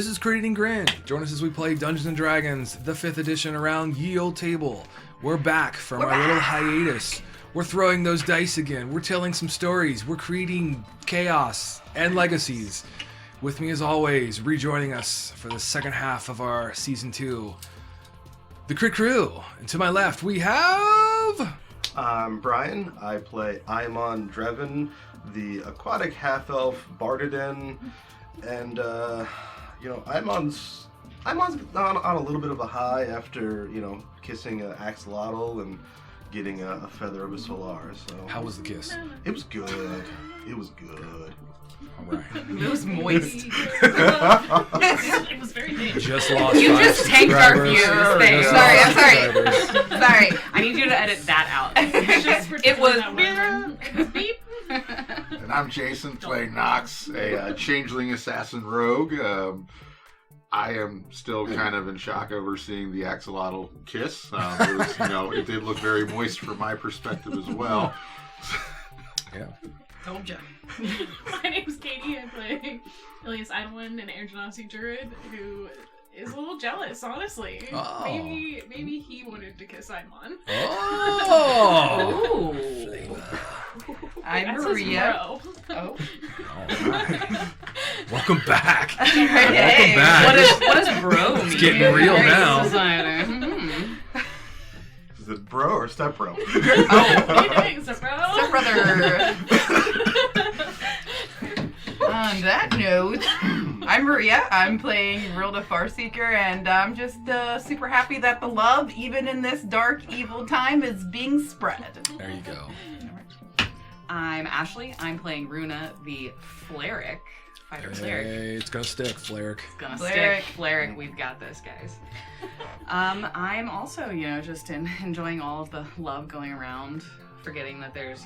This is Creating Grin. Join us as we play Dungeons & Dragons, the 5th edition around Ye Old Table. We're back from our little hiatus. We're throwing those dice again. We're telling some stories. We're creating chaos and legacies. With me as always, rejoining us for the second half of our Season 2, the Crit Crew. And to my left, we have... I'm Bryan. I play Aimon Dreven, the aquatic half-elf Bardadin, and Aimon's on a little bit of a high after kissing an axolotl and getting a feather of a solar. So How was the kiss? it was good. It was good. All right. It was moist. It was very big. Just lost You 5 just tanked our subscribers. views. Just Sorry, lost I'm sorry. subscribers. Sorry, I need you to edit that out. It was. It was beep. And I'm Jason, playing Nox, a changeling assassin rogue. I am still kind of in shock over seeing the axolotl kiss. It did look very moist from my perspective as well. Yeah. Told ya. My name's Katie. I play Ilias Eidolon, an Air Genasi druid who is a little jealous, honestly. Oh. Maybe he wanted to kiss Aimon. Oh! I'm That's Maria. his bro. Oh. All right. Welcome back. Hey, back. What does bro mean? It's getting real now. Is it bro or step bro? What are you doing, bro? Brother. On that note, I'm Maria. I'm playing Rilda Farseeker, and I'm just super happy that the love, even in this dark, evil time, is being spread. There you go. I'm Ashley. I'm playing Runa, the Fleric. Fighter Fleric. Hey, it's gonna stick, Fleric. It's gonna Fleric. stick. Fleric, we've got this, guys. I'm also, just enjoying all of the love going around, forgetting that there's,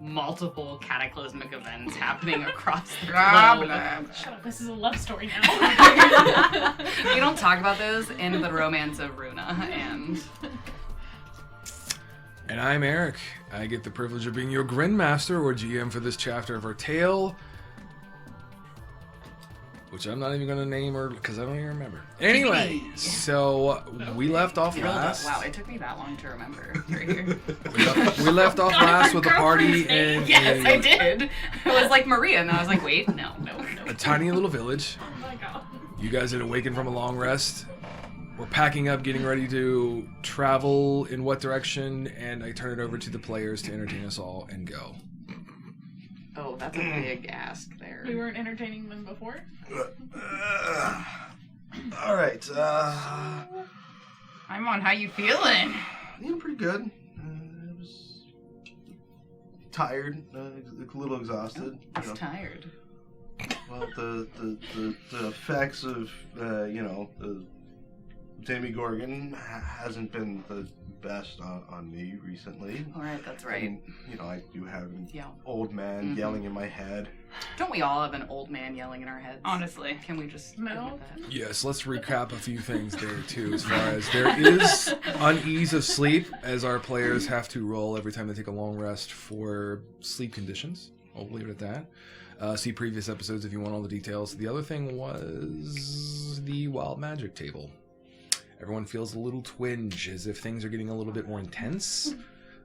multiple cataclysmic events happening across the globe. Shut up, this is a love story now. We don't talk about those in the romance of Runa, And I'm Eric. I get the privilege of being your Grin Master or GM for this chapter of our tale, which I'm not even going to name her because I don't even remember. Anyway, so we left off last. Wow, it took me that long to remember right here. We left off last with a party in Yes, I did. It was like Maria, and I was like, wait, no. a tiny little village. Oh my god. You guys had awakened from a long rest. We're packing up, getting ready to travel in what direction, and I turn it over to the players to entertain us all and go. Oh, that's a big ask there. We weren't entertaining them before? All right. I'm on. How you feeling? Pretty good. I was tired, a little exhausted. I'm tired. Well, the effects of the Demigorgon hasn't been the best on me recently. All right, that's right. And, I do have an old man yelling in my head. Don't we all have an old man yelling in our heads? Honestly. Can we just No. admit that? Yes, let's recap a few things there too, as far as there is unease of sleep, as our players have to roll every time they take a long rest for sleep conditions. I'll leave it at that. See previous episodes if you want all the details. The other thing was the wild magic table. Everyone feels a little twinge, as if things are getting a little bit more intense.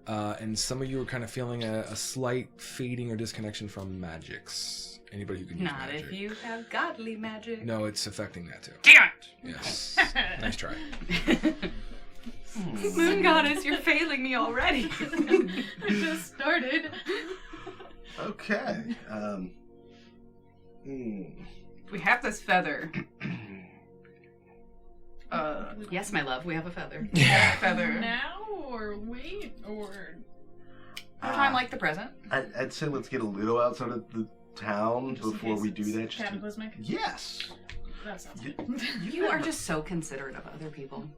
And some of you are kind of feeling a slight fading or disconnection from magics. Anybody who can use Not magic. if you have godly magic. No, it's affecting that too. Damn Yes. Nice try. it! Moon goddess, you're failing me already. I just started. Okay. We have this feather. Yes, my love, we have a feather. Feather. Now or wait or Time like the present. I'd say let's get a little outside of the town just in before case we do it's that. Just to- cataclysmic? Yes. That sounds Y- good. You are just so considerate of other people.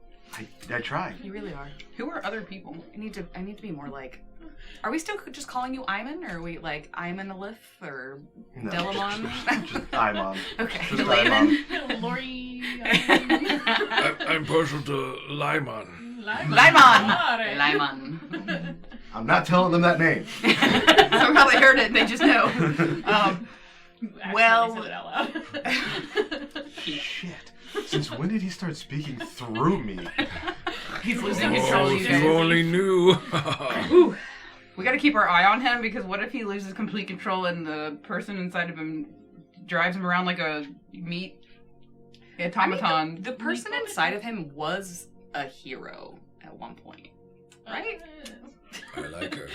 I tried. You really are. Who are other people? I need to be more like. Are we still just calling you Iman, or are we like Iman Alif or No, Delamon? Just Aimon. Okay, Just Delamon. Aimon. Lori. I'm partial to Lyman. Lyman. Lyman. I'm not telling them that name. I probably heard it. They just know. Well- said it out loud. Shit. Since when did he start speaking through me? He's losing Oh, control. if You you guys. only knew. Ooh. We gotta keep our eye on him because what if he loses complete control and the person inside of him drives him around like a meat automaton? The person inside of him was a hero at one point, right? I like her.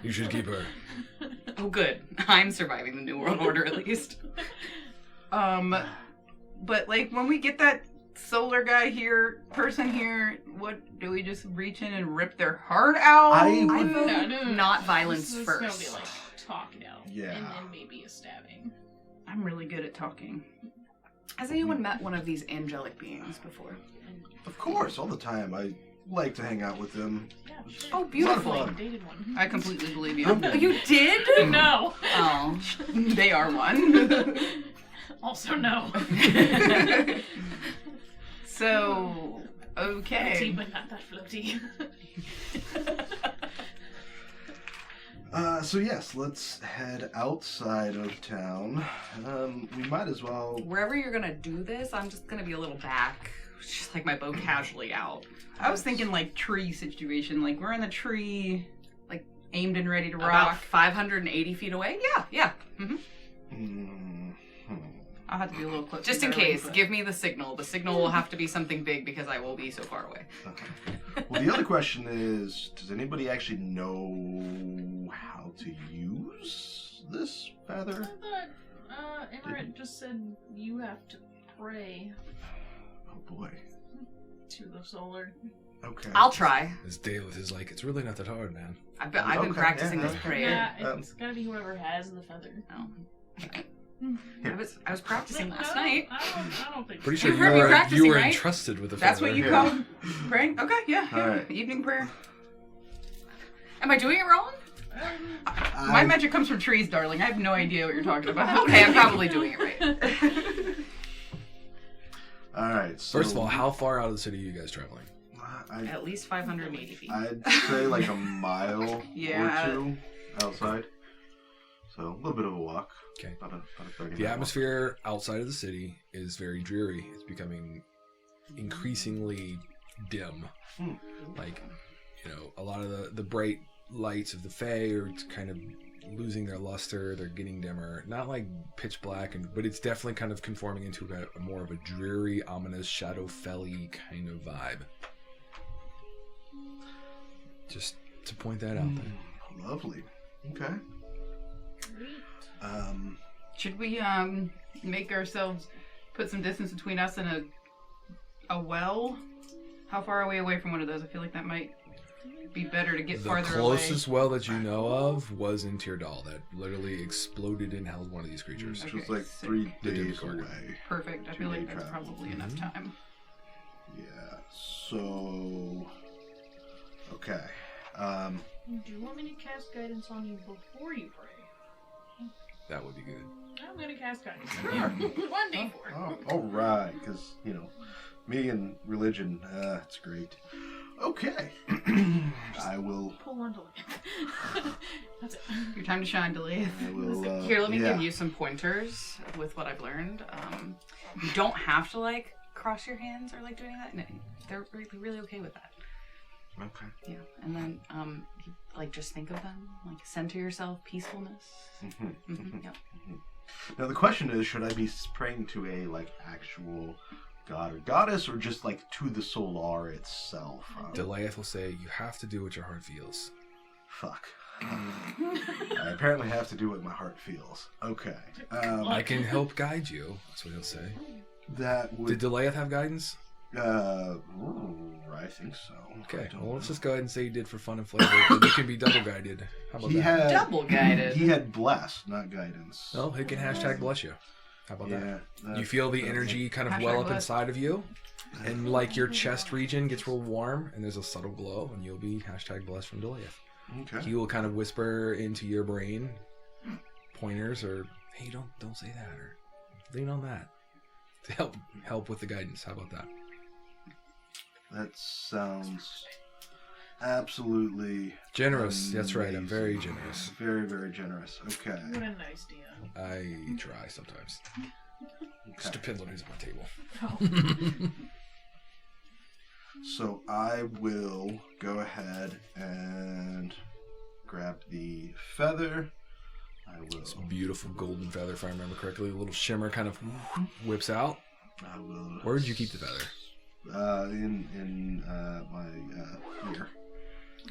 You should keep her. Oh, good. I'm surviving the New World Order at least. But like when we get that solar guy here, person here, what do we just reach in and rip their heart out? I I would- vote No. not violence It's first. gonna be like talking out. Yeah. And then maybe a stabbing. I'm really good at talking. Has anyone met one of these angelic beings before? Of course, all the time. I like to hang out with them. Yeah, sure. Oh, beautiful. Lot of I fun. dated one. I completely believe you. I'm- Oh, you did? No. Oh, they are one. Also no. So, Floaty, okay. but not that floaty. So yes, let's head outside of town. We might as well. Wherever you're gonna do this, I'm just gonna be a little back. Just like my bow casually out. I was thinking like tree situation, like we're in the tree, like aimed and ready to rock. About 580 feet away? Yeah. Mm-hmm. Mhm. I'll have to be a little closer. Just in case, give me the signal. The signal will have to be something big because I will be so far away. Okay. Well, the other question is, does anybody actually know how to use this I feather? thought Amorette just said you have to pray Oh boy. to the solar. Okay. I'll try. This Dale is like, it's really not that hard, man. I've been Okay, practicing yeah, this yeah. prayer. Yeah, Um, it's gotta be whoever has the feather. Oh. I was practicing last I night. don't think Pretty so. sure You heard me practicing, you were right? entrusted with the That's feather. what you Yeah. call praying? Okay, yeah. All right. Evening prayer. Am I doing it wrong? My magic comes from trees, darling. I have no idea what you're talking about. Okay, I'm probably doing it right. All right. So First of all, how far out of the city are you guys traveling? At least 580 feet. I'd say like a mile Yeah. or two outside. So a little bit of a walk. Okay. About a 30 The atmosphere outside of the city is very dreary. It's becoming increasingly dim. Hmm. Like, a lot of the bright lights of the Fae are kind of losing their luster. They're getting dimmer. Not like pitch black, but it's definitely kind of conforming into a more of a dreary, ominous, Shadowfell-y kind of vibe. Just to point that out there. Lovely. Okay. Should we make ourselves put some distance between us and a well? How far are we away from one of those? I feel like that might be better to get The farther closest well that you know of was in Tyrdal that literally exploded and held one of these creatures. Which was Okay, like sick. 3 They did days record it. away. away. Perfect. I feel like that's travel. probably enough time. Yeah. So. Okay. Do you want me to cast guidance on you before you pray? That would be good. I'm gonna cast guidance on you. 1d4. Oh, all right. Because me and religion. It's great. Okay. I will. Pull one to look. That's it. Your time to shine, Delith. I will. Here, let me yeah. give you some pointers with what I've learned. You don't have to cross your hands or do any of that. No, they're really okay with that. Okay. Yeah, and then just think of them, center yourself, peacefulness. Yep. Now the question is, should I be praying to a actual god or goddess, or just to the solar itself? Delayeth will say, you have to do what your heart feels. Fuck. I apparently have to do what my heart feels. Okay. I can help guide you. That's what he'll say. That would. Did Delayeth have guidance? I think so. Okay, I don't well, let's know. just go ahead and say you did for fun and flavor. And you can be double guided. How about He that? had Double guided. He had bless, not guidance. Well, he can hashtag bless you. How about Yeah. that? You feel the energy kind of Hashtag well up bless. inside of you, and your chest region gets real warm, and there's a subtle glow, and you'll be hashtag blessed from Delayeth. Okay. He will kind of whisper into your brain pointers, or hey, don't say that, or lean on that to help with the guidance. How about that? That sounds absolutely Generous. That's right. I'm amazing. very generous. Very, very generous. Okay. What a nice DM. I try sometimes. Just depends on who's at my table. Oh. So I will go ahead and grab the feather. I will. It's a beautiful golden feather, if I remember correctly. A little shimmer kind of whips out. I will. Where did you keep the feather? In my ear.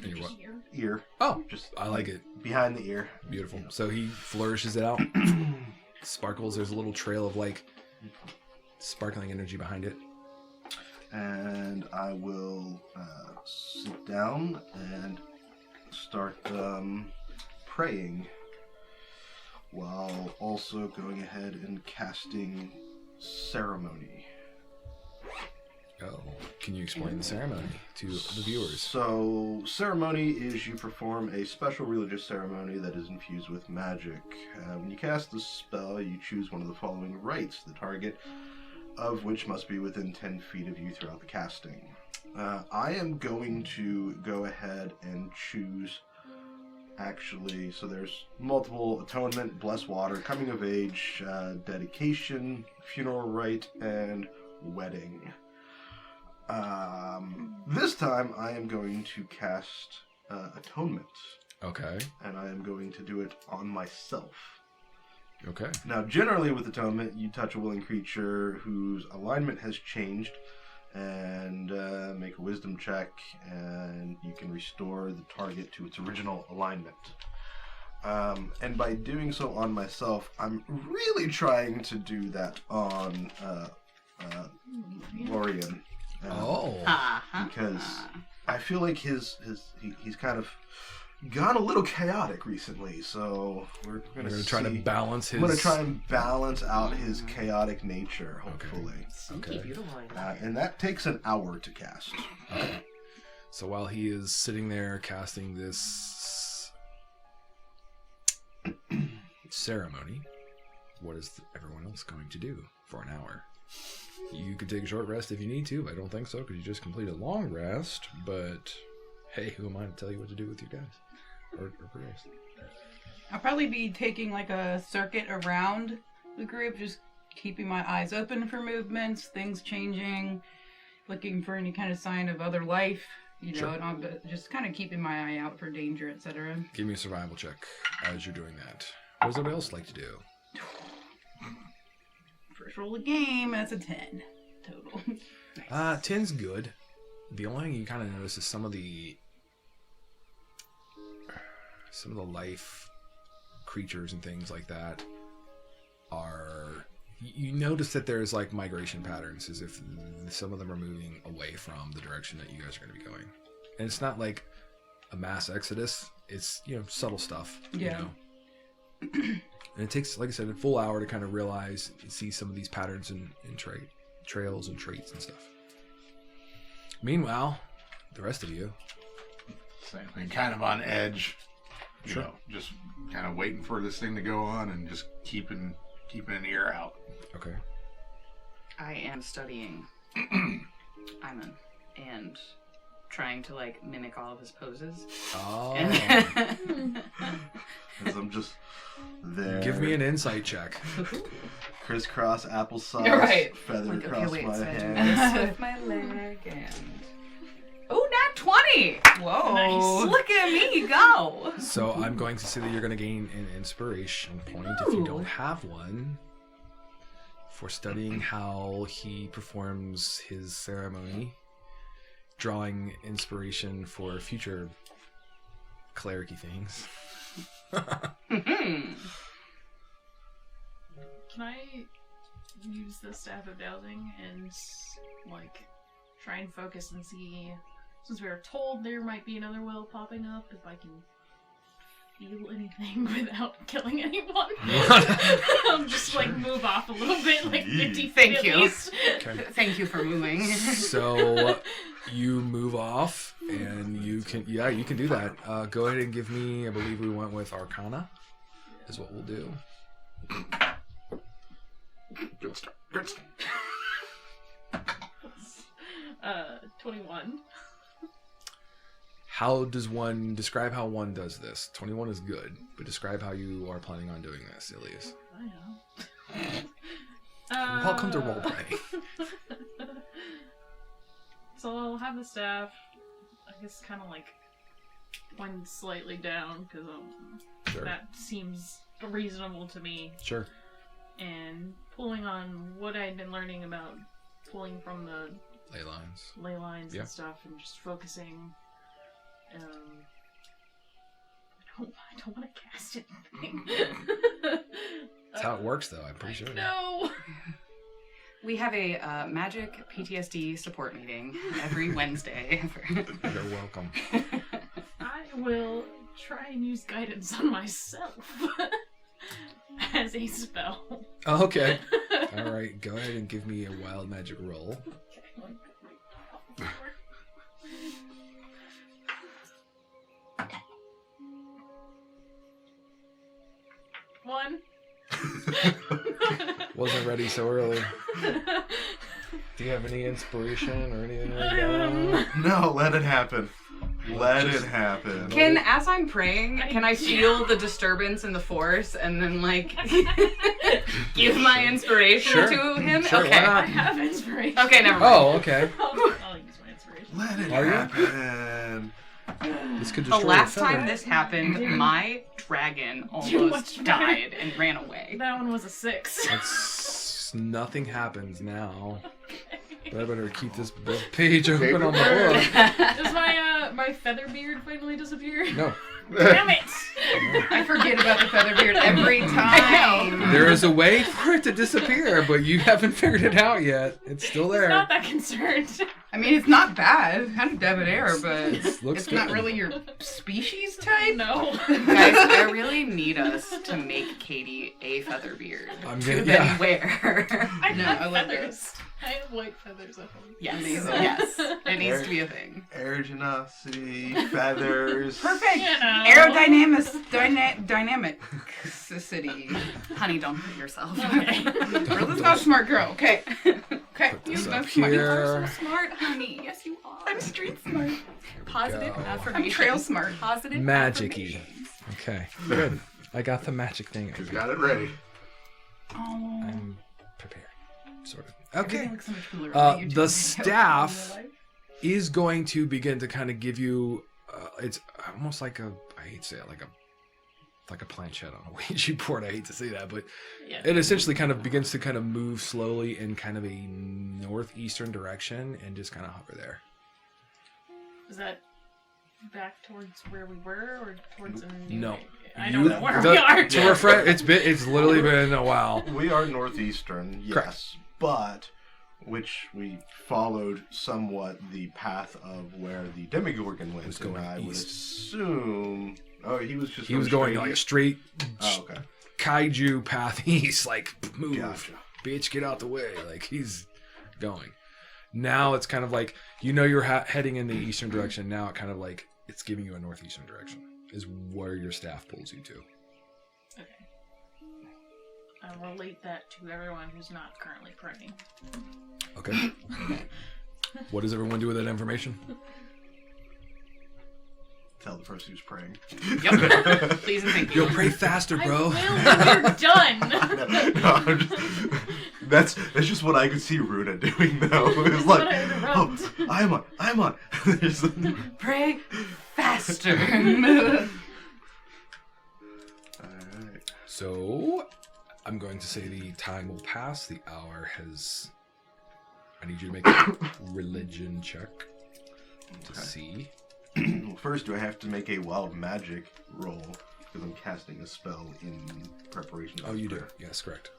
In your what? Ear. Oh, Just I like it. behind the ear. Beautiful. So he flourishes it out. Sparkles. There's a little trail of like sparkling energy behind it. And I will sit down and start praying while also going ahead and casting ceremony. Oh, can you explain the ceremony to the viewers? So, ceremony is you perform a special religious ceremony that is infused with magic. When you cast the spell, you choose one of the following rites, the target of which must be within 10 feet of you throughout the casting. I am going to go ahead and choose, actually, so there's multiple: atonement, bless water, coming of age, dedication, funeral rite, and wedding. This time I am going to cast atonement, Okay. and I am going to do it on myself. Okay. Now, generally with atonement, you touch a willing creature whose alignment has changed and make a wisdom check, and you can restore the target to its original alignment. And by doing so on myself, I'm really trying to do that on Lorian. Because I feel like he's kind of gone a little chaotic recently, so we're going to try to balance his... I'm going to try and balance out his chaotic nature, hopefully. Sneaky beautiful. And that takes an hour to cast. Okay. So while he is sitting there casting this ceremony, what is everyone else going to do for an hour? You could take a short rest if you need to. I don't think so, because you just completed a long rest, but hey, who am I to tell you what to do with your guys? Or girls? I'll probably be taking like a circuit around the group, just keeping my eyes open for movements, things changing, looking for any kind of sign of other life, you know, Sure. and just kind of keeping my eye out for danger, etc. Give me a survival check as you're doing that. What does everybody else like to do? First roll of the game, that's a 10 total. 10's good. The only thing you kind of notice is some of the life creatures and things like that are... You notice that there's like migration patterns, as if some of them are moving away from the direction that you guys are going to be going. And it's not like a mass exodus. It's, subtle stuff. Yeah. And it takes, like I said, a full hour to kind of realize and see some of these patterns and trails and traits and stuff. Meanwhile, the rest of you... Same thing, kind of on edge. Sure. You know, just kind of waiting for this thing to go on and just keeping an ear out. Okay. I am studying Iman and trying to like mimic all of his poses. Oh. As I'm just there. Give me an insight check. Crisscross applesauce, Right. feather Like, okay, across wait, my so I have to hand. mess with my leg and... Oh, nat 20! Whoa. Nice. Look at me go! So I'm going to say that you're going to gain an inspiration point if you don't have one for studying how he performs his ceremony, drawing inspiration for future clericy things. Can I use the Staff of Dowsing and like try and focus and see, since we were told there might be another well popping up, if I can feel anything without killing anyone? I'll just like move off a little bit, like 50 feet Thank at you. least. Okay. Thank you for moving. So you move off, and you can do that. Go ahead and give me, I believe we went with Arcana, is what we'll do. Good start. Good start. 21. how does one describe how one does this? 21 is good, but describe how you are planning on doing this, Elias. I know. Welcome to roleplay. So I'll have the staff, I guess, kind of like pointed slightly down because Sure. that seems reasonable to me. Sure. And pulling on what I'd been learning about pulling from the Ley lines. Yeah. and stuff, and just focusing. I don't want to cast anything. That's how it works, though. I'm pretty sure. No. We have a magic PTSD support meeting every Wednesday. You're welcome. I will try and use guidance on myself as a spell. Oh, okay. All right. Go ahead and give me a wild magic roll. One. Wasn't ready so early. Do you have any inspiration or anything like that? No, let it happen. Let it happen. As I'm praying, can I feel the disturbance in the force and then, like, give my inspiration Sure. to him? Sure, Okay. why not? I have inspiration. Okay, never mind. Oh, okay. I'll use my inspiration. Let it Are you? happen. This could The destroy last a feather. time this happened, my dragon Too almost much died and ran away. That one was a 6. It's, nothing happens now. But I better keep this page open on the book. Does my feather beard finally disappear? No. Damn it! I forget about the feather beard every time. There is a way for it to disappear, but you haven't figured it out yet. It's still there. Not that concerned. I mean, it's not bad. It's kind of debonair, but Looks it's not good. really your species type. No. Guys, I really need us to make Katie a feather beard I'm to gonna, then yeah. wear. I No, have I love feathers. I have white feathers at home. Yes, Amazing. yes, it needs to be a thing. Aerogenicity, feathers. Perfect. You know. Dynamicity. Honey, don't hurt yourself. Okay. Rhoda's not a smart girl. Okay. Okay. Put this You're up not smart. here. Smart, honey. Yes, you are. I'm street smart. Positive Go. I'm affirmations. trail smart. Positive Magic-y. affirmations. Okay, good. I got the magic thing. She's got it ready. Oh. I'm prepared, sort of. Everything Okay. looks so much cooler Uh, on YouTube the than staff- in real life. Is going to begin to kind of give you. It's almost like a. I hate to say it, like a planchette on a Ouija board. I hate to say that, but Yeah. it essentially kind of begins to kind of move slowly in kind of a northeastern direction and just kind of hover there. Is that back towards where we were, or towards a new? No. I don't know where the- we are. To refresh, it's literally been a while. We are northeastern, yes, Correct. but which we followed somewhat the path of where the Demogorgon went. Was and going I would east. assume. Oh, he was just. He was going like a straight Oh, okay. kaiju path east, like move, Gotcha. bitch, get out the way. Like he's going. Now it's kind of like you're heading in the eastern direction. Now it kind of like it's giving you a northeastern direction is where your staff pulls you to. Okay. I'll relate that to everyone who's not currently praying. Okay. What does everyone do with that information? Tell the person who's praying. Yep. Please and thank you. Yo, pray faster, I bro. will when you're done. No, I'm just, that's just what I could see Runa doing though. It was But like, I interrupt. oh, I'm on. There's- Pray faster. Alright. So, I'm going to say the time will pass. The hour has. I need you to make a religion check to Okay. see. Well, first, do I have to make a wild magic roll because I'm casting a spell in preparation? Oh, for you do. prayer. Yes, correct.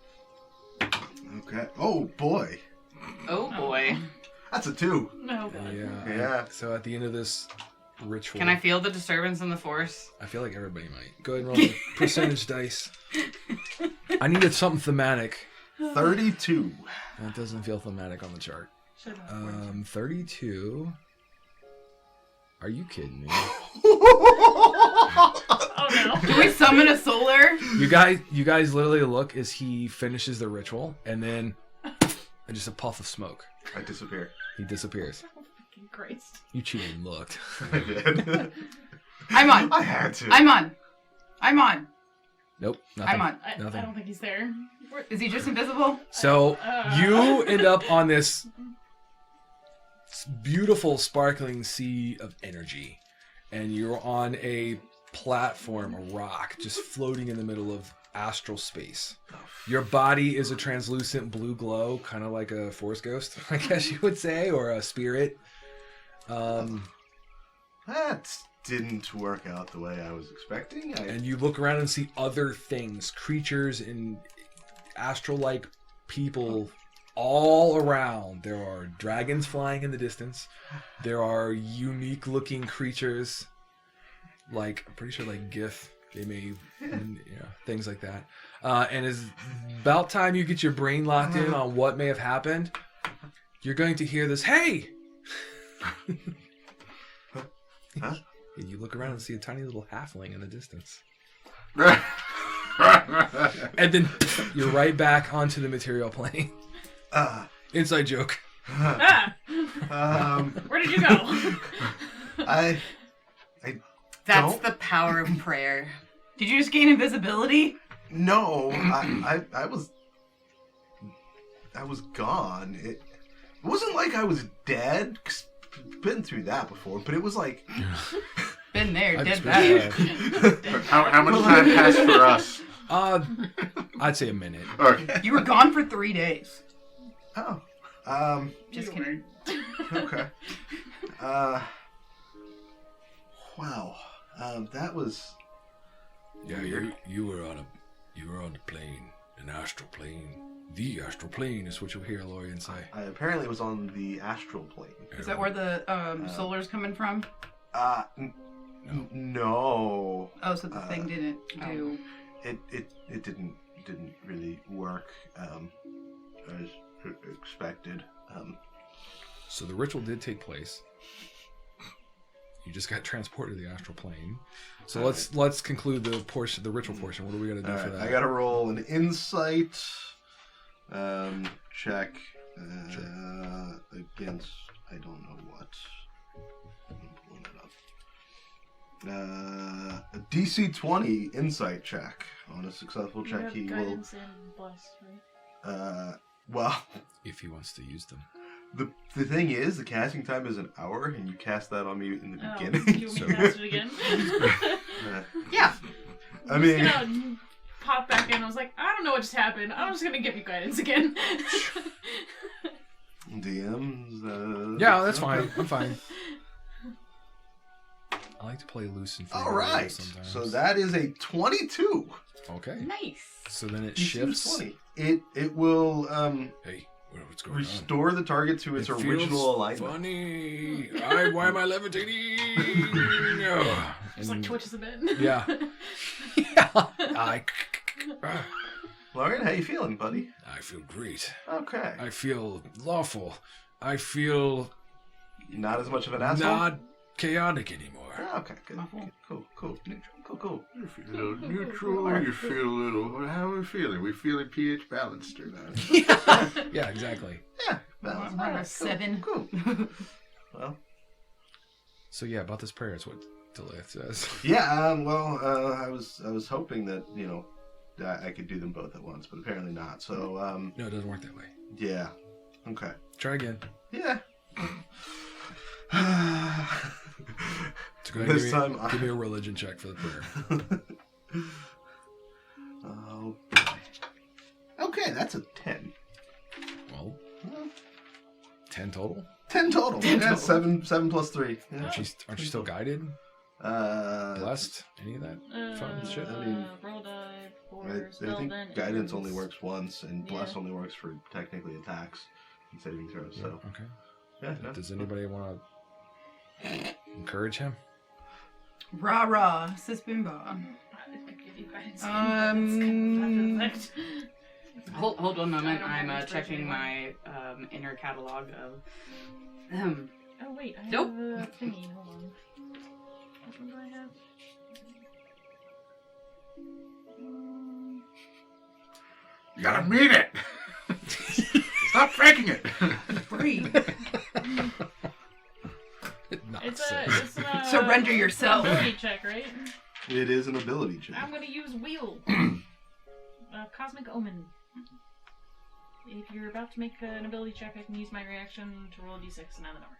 Okay. Oh boy, Oh boy. that's a 2. No, God. Yeah. Yeah. So at the end of this ritual, Can I feel the disturbance in the force? I feel like everybody might. Go ahead and roll the percentage dice. I needed something thematic. 32. That doesn't feel thematic on the chart. Should've been 32. Are you kidding me? Oh Can we summon a solar? You guys literally look as he finishes the ritual, and then just a puff of smoke. I disappear. He disappears. Fucking Christ. You cheated and looked. I did. I'm on. I had to. I'm on. Nope. Nothing. I'm on. I Nothing. don't think he's there. Is he just invisible? So you end up on this beautiful, sparkling sea of energy, and you're on a platform, a rock, just floating in the middle of astral space. Your body is a translucent blue glow, kind of like a force ghost, I guess you would say, or a spirit. That didn't work out the way I was expecting. And you look around and see other things, creatures and astral-like people all around. There are dragons flying in the distance. There are unique-looking creatures, like, I'm pretty sure like Gith, they may, things like that. And it's about time you get your brain locked in on what may have happened. You're going to hear this, hey! Huh? And you look around and see a tiny little halfling in the distance. And then you're right back onto the material plane. Inside joke. Ah! Where did you go? I That's Don't. the power of prayer. Did you just gain invisibility? no, I was gone. It wasn't like I was dead. 'Cause I've been through that before, but it was like Been there, I've did experienced that. How much time passed for us? I'd say a minute. Okay. You were gone for 3 days. oh, Just kidding. okay. Wow. That was Yeah, you were on the plane, an astral plane. The astral plane is what you'll hear Lorian say. I apparently was on the astral plane. Is that where the solar's coming from? No. Oh, so the thing didn't do... It didn't really work as expected. So the ritual did take place. You just got transported to the astral plane. So let's conclude the ritual portion. What do we got to do All for right, that? I got to roll an insight check against I don't know what. I'm pulling it up. A DC 20 insight check. On a successful You check, have he will. guidance and bless, right? Well, If he wants to use them. the thing is, the casting time is an hour, and you cast that on me in the Oh, beginning. you So- cast it again? Yeah. I mean, Just gonna pop back in. I was like, I don't know what just happened. I'm just gonna give you guidance again. DMs. Yeah, that's fine. I'm fine. I like to play loose and free. All right. Sometimes. So that is a 22. Okay. Nice. So then it DC shifts. 20. It will Hey, what's going on? restore the target to its It original feels alignment. Funny. Why am I levitating? No. Just like twitches a bit. Yeah. Yeah. Lauren, how you feeling, buddy? I feel great. Okay. I feel lawful. I feel Not as much of an asshole? not chaotic anymore. Okay, good. Cool. Cool. You feel a little neutral. You feel a little. How are we feeling? We feeling pH balanced or not? Yeah, exactly. Yeah. Well, Balance. I'm around a Alright, 7. Cool. Well, So yeah, about this prayer is what Delith says. yeah. I was hoping that I could do them both at once, but apparently not. So No, it doesn't work that way. yeah. Okay. Try again. Yeah. So go ahead and This time give me a religion check for the prayer. Oh boy. Okay, that's a 10. Well, 10 total? 10 total. 10 Yeah, total. 7 plus 3. Yeah. Aren't you still guided? Blessed? Any of that fun shit? I mean, roll die for I spell think then guidance ends. only works once, and bless Yeah. only works for technically attacks and saving throws. So Okay. yeah, no. Does anybody want to encourage him? Rah rah, Sispimba. I could give you guidance. Um, That's the effect. Hold one moment. I don't have I'm inspiration checking anymore. my inner catalog of. Oh wait, I Nope. have a thingy. Hold on. Which one do I have? You gotta mean it. Stop faking it. Breathe. Surrender yourself. Ability check, right? It is an ability check. I'm gonna use Wheel. Cosmic Omen. If you're about to make an ability check, I can use my reaction to roll a d6 and add the number.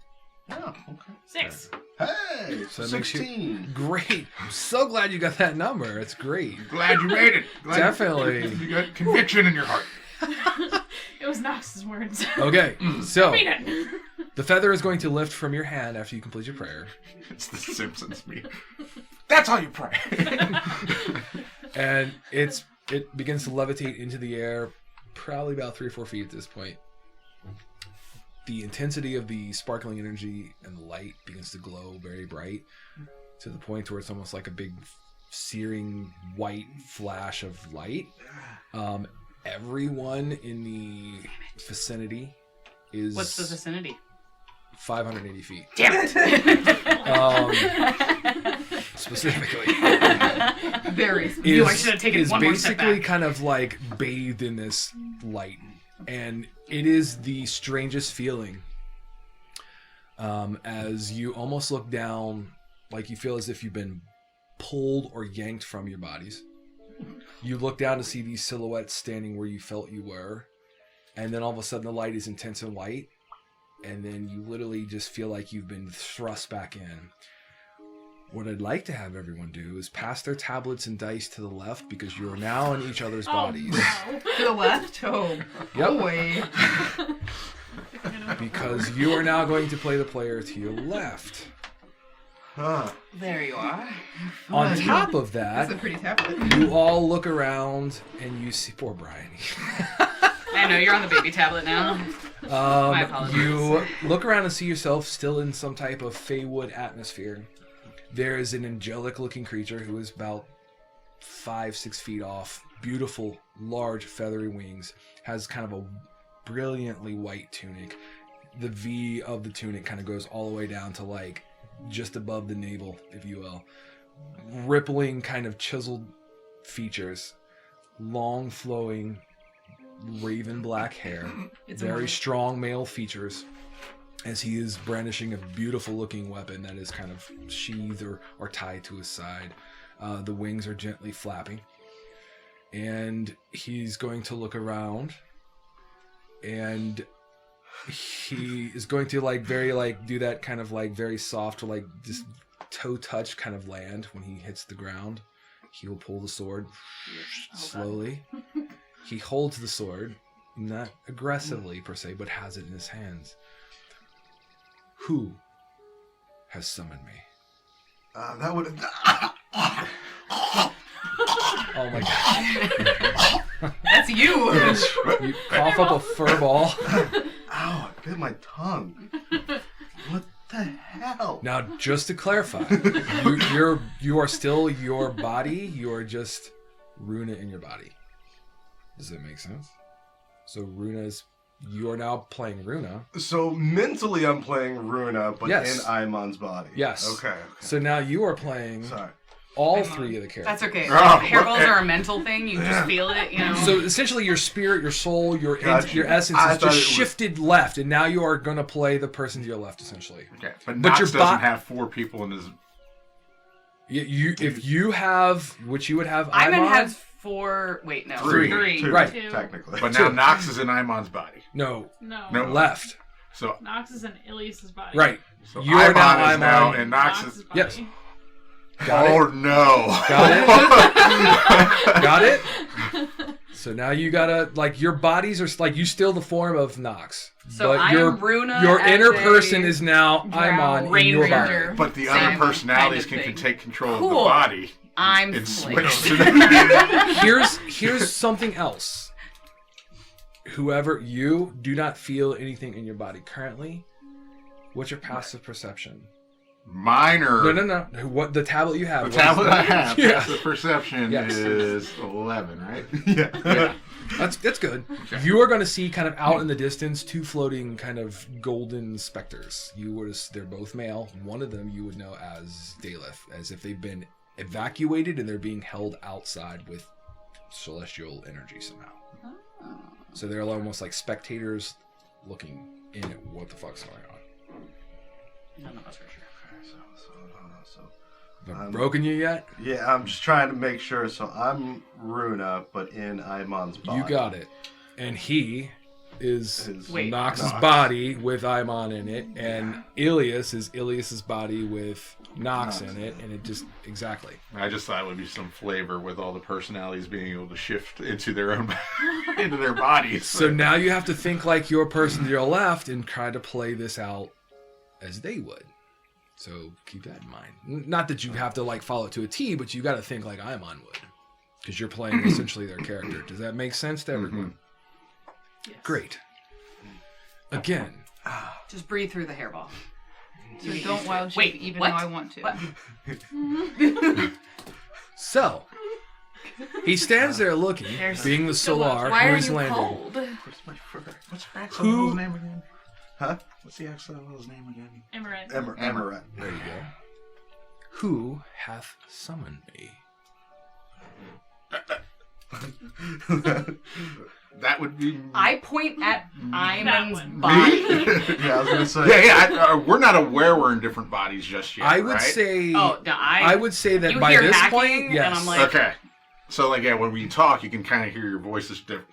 Oh, okay. 6. Hey, So that makes 16. Great. I'm so glad you got that number. It's great. Glad you made it. Glad Definitely. You got conviction in your heart. It was Nox's words. Okay, so Read it. the feather is going to lift from your hand after you complete your prayer. It's the Simpsons me. That's how you pray. And it begins to levitate into the air, probably about 3 or 4 feet at this point. The intensity of the sparkling energy and the light begins to glow very bright to the point where it's almost like a big searing white flash of light. Everyone in the vicinity is What's the vicinity? 580 feet. Damn it! Specifically. Very. You, I should have taken is one more step basically back. kind of like bathed in this light, and it is the strangest feeling. As you almost look down, like you feel as if you've been pulled or yanked from your bodies. You look down to see these silhouettes standing where you felt you were, and then all of a sudden the light is intense and white, and then you literally just feel like you've been thrust back in. What I'd like to have everyone do is pass their tablets and dice to the left, because you are now in each other's bodies. Oh, To the left? Oh, Yep. boy. no. Because you are now going to play the player to your left. Huh. There you are. On top of That's a that, pretty tablet. you all look around and you see poor Bryan. I know, you're on the baby tablet now. My apologies. You look around and see yourself still in some type of Feywood atmosphere. There is an angelic-looking creature who is about 5-6 feet off. Beautiful, large, feathery wings. Has kind of a brilliantly white tunic. The V of the tunic kind of goes all the way down to like just above the navel, if you will. Rippling, kind of chiseled features. Long, flowing, raven black hair. It's a Very woman. strong male features, as he is brandishing a beautiful looking weapon that is kind of sheathed or tied to his side. The wings are gently flapping, and he's going to look around, and he is going to do that kind of like very soft, like just toe touch kind of land when he hits the ground. He will pull the sword slowly. He holds the sword, not aggressively per se, but has it in his hands. Who has summoned me? That would. Oh my gosh. That's you. You cough up a fur ball. Ow! I bit my tongue. What the hell? Now, just to clarify, you are still your body. You are just Runa in your body. Does that make sense? So you are now playing Runa. So mentally, I'm playing Runa, but Yes. in Imon's body. Yes. Okay. So now you are playing Sorry. all 3 of the characters. That's okay. Oh, Hairballs okay. are a mental thing. You just feel it, you know. So essentially, your spirit, your soul, your Gotcha. your essence I is thought just it was- shifted left, and now you are going to play the person to your left, essentially. Okay, but But Nox your doesn't bo- have 4 people in his. If you have, which you would have, Iman Imon, has 4. Wait, no. 3. 2, Right. 2. technically. But now Two. Nox is in Imon's body. No, No. No. left. So, Nox is in Ilias's body. Right. so You are now Imon is now, Imon. and Nox Nox's is. body. Yes. Got Oh it? no! Got it? So now you gotta, like, your bodies are, like, you still the form of Nox. So but I your, am Runa your as inner a person is now drow Imon in rain your body. ranger. But the Same other personalities kind of can thing. take control of the Cool. body I'm and Flake. switch to the. Here's something else. Whoever, you do not feel anything in your body currently. What's your passive perception? Minor. No. What the tablet you have? The what is tablet that? I have, Yeah. the perception Yes. is 11, right? Yeah. That's good. Okay. You are going to see kind of out in the distance 2 floating kind of golden specters. They're both male. One of them you would know as Daleth, as if they've been evacuated and they're being held outside with celestial energy somehow. So they're almost like spectators looking in at what the fuck's going on. None of us are sure. Have I broken you yet? Yeah, I'm just trying to make sure. So I'm Runa, but in Imon's body. You got it. And he is Wait. Nox's Nox. body with Imon in it, and Ilias is Ilias's body with Nox in it, and it just exactly. I just thought it would be some flavor with all the personalities being able to shift into their own into their bodies. So now you have to think like your person to your left and try to play this out as they would. So keep that in mind. Not that you have to like follow it to a T, but you got to think like Imon would, because you're playing essentially their character. Does that make sense to everyone? Yes. Great. Again, Just breathe through the hairball. So don't wild shape Wait, even what? though I want to. What? so he stands there looking, There's being the Solar Why who are is you landing. cold? Where's my fur? What's Who- Axel's name again? Huh? What's the Axel's name again? Amorette. Amorette. There you go. Who hath summoned me? That would be I point at Imon's one. body. Yeah, I was gonna say. yeah. We're not aware we're in different bodies just yet. I would right? say. Oh, no, I would say that you by hear this hacking, point, yes. and I'm like, Okay. So like when we talk, you can kind of hear your voices different.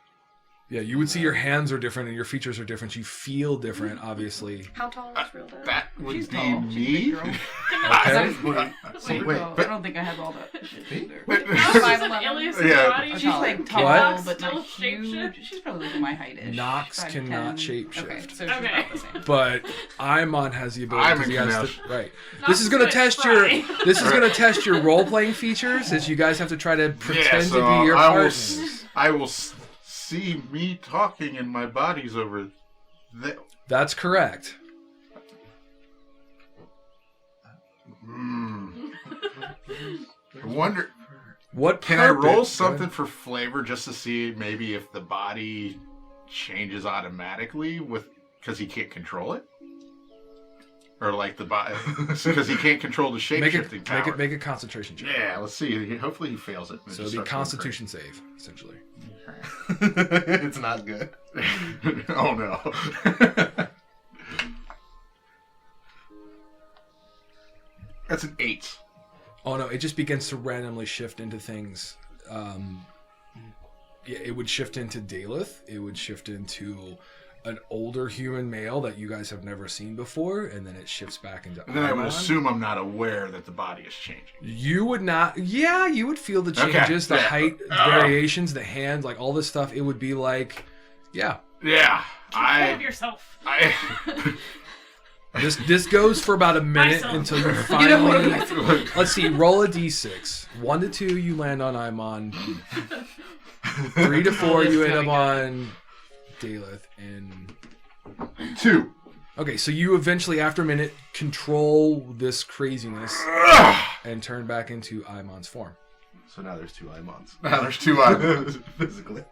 Yeah, you would see your hands are different and your features are different. You feel different, obviously. how tall is real dad? That would She's be tall. She's a me. big girl. Okay. Super Wait, tall. but- I don't think I have all that shit either. Alias Yeah. body. She's like tall, What? but Still not huge. shapeshift? She's probably like my height-ish. Nox 5'10". cannot shapeshift. Okay, so she's Okay. about the same. But Imon has the ability because he has Imon to, right. Not This is going to good, test try. this is going to test your role playing features as you guys have to try to pretend so to be your I will partners. I will see me talking and my body's over there. That's correct. I wonder, What can I roll purpose- something for flavor just to see maybe if the body changes automatically because he can't control it? Or like the body, because he can't control the shape-shifting power. Make a concentration check. Yeah, let's see. Hopefully he fails it. So it'd be Constitution save, essentially. It's not good. Oh no. That's an 8. Oh no, it just begins to randomly shift into things. Yeah, it would shift into Daleth. It would shift into an older human male that you guys have never seen before, and then it shifts back into. And then I would Imon. assume I'm not aware that the body is changing. You would not. Yeah, you would feel the Okay. changes, the Yeah. height variations, the hands, like all this stuff. It would be like, yeah. Yeah, Care of yourself. This goes for about a minute Myself. until you finally. Let's see. Roll a d6. 1 to 2, you land on Imon. 3 to 4, you end up on Daleth, and 2. okay, so you eventually, after a minute, control this craziness and turn back into Imon's form. So now there's 2 Imons. Now there's 2 items. Physically.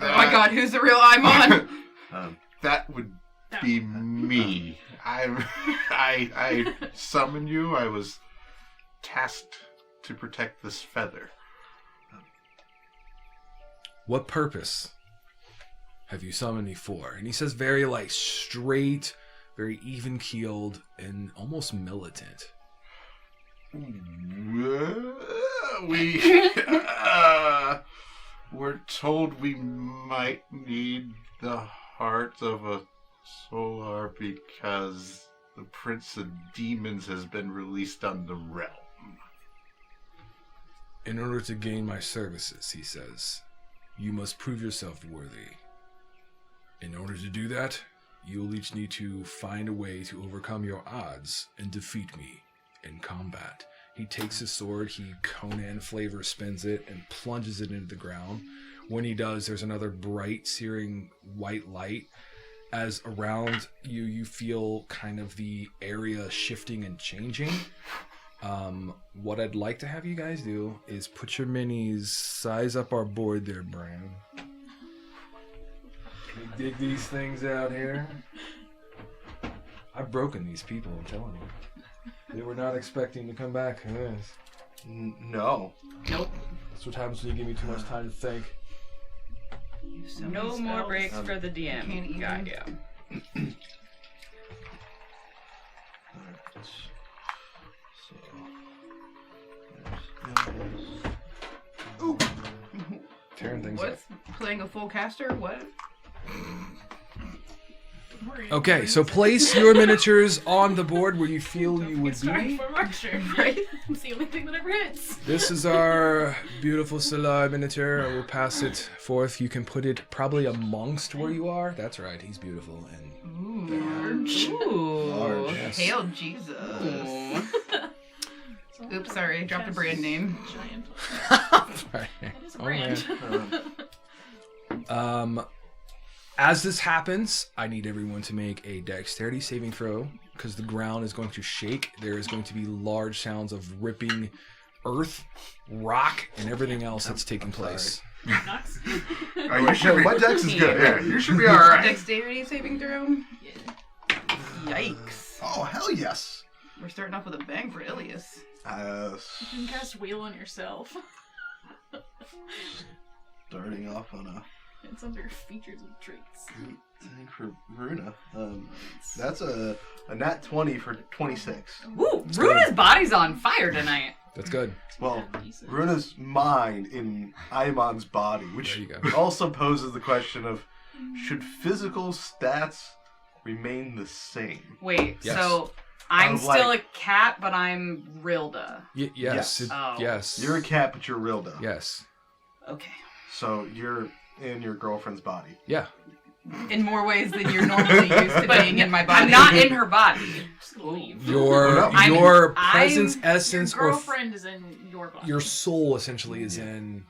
Oh my god, who's the real Imon? That would be me. I summoned you. I was tasked to protect this feather. What purpose have you summoned me for? And he says very like straight, very even keeled, and almost militant. We're told we might need the heart of a Solar because the Prince of Demons has been released on the realm. In order to gain my services, he says, you must prove yourself worthy. In order to do that, you'll each need to find a way to overcome your odds and defeat me in combat. He takes his sword, he Conan flavor spins it, and plunges it into the ground. When he does, there's another bright, searing white light. As around you, you feel kind of the area shifting and changing. What I'd like to have you guys do is put your minis, size up our board there, Bryan. Can you dig these things out here? I've broken these people, I'm telling you. They were not expecting to come back. Yes. No. Nope. That's what happens when you give me too much time to think. So No many more spells. breaks for the can't DM. even- Got ya. So, there's Ooh. Tearing things up. What's playing a full caster? What? Don't worry, Okay, so place your miniatures on the board where you feel Don't you forget would starting be. from Archer, right? It's the only thing that ever hits. This is our beautiful Solar miniature. I will pass it forth. You can put it probably amongst where you are. That's right, he's beautiful. And Ooh. Large. Yes. Hail Jesus. Oops, sorry. Dropped a brand name. Giant. Right. That is a Oh, brand. man. As this happens, I need everyone to make a dexterity saving throw because the ground is going to shake. There is going to be large sounds of ripping earth, rock, and everything else that's taking place. Knox. Oh, you should be. my dex is good. Yeah, you should be all right. Dexterity saving throw? Yeah. Yikes. Oh, hell yes. We're starting off with a bang for Ilias. You can cast Wheel on yourself. Starting off on a It's under features and traits. thing for Runa. That's a nat 20 for 26. Woo! Runa's body's on fire tonight. That's good. Well, Runa's mind in Aimon's body, which There you go. also poses the question of should physical stats remain the same? Wait, Yes. so I'm Of, like- still a cat, but I'm Rilda. Yes. Yes. Oh. Yes. You're a cat, but you're Rilda. Yes. Okay. So you're in your girlfriend's body. Yeah. In more ways than you're normally used to being in my body. I'm not in her body. Just gonna leave. Your No. your I'm- presence, Your essence, or girlfriend is in your body. your soul essentially is in.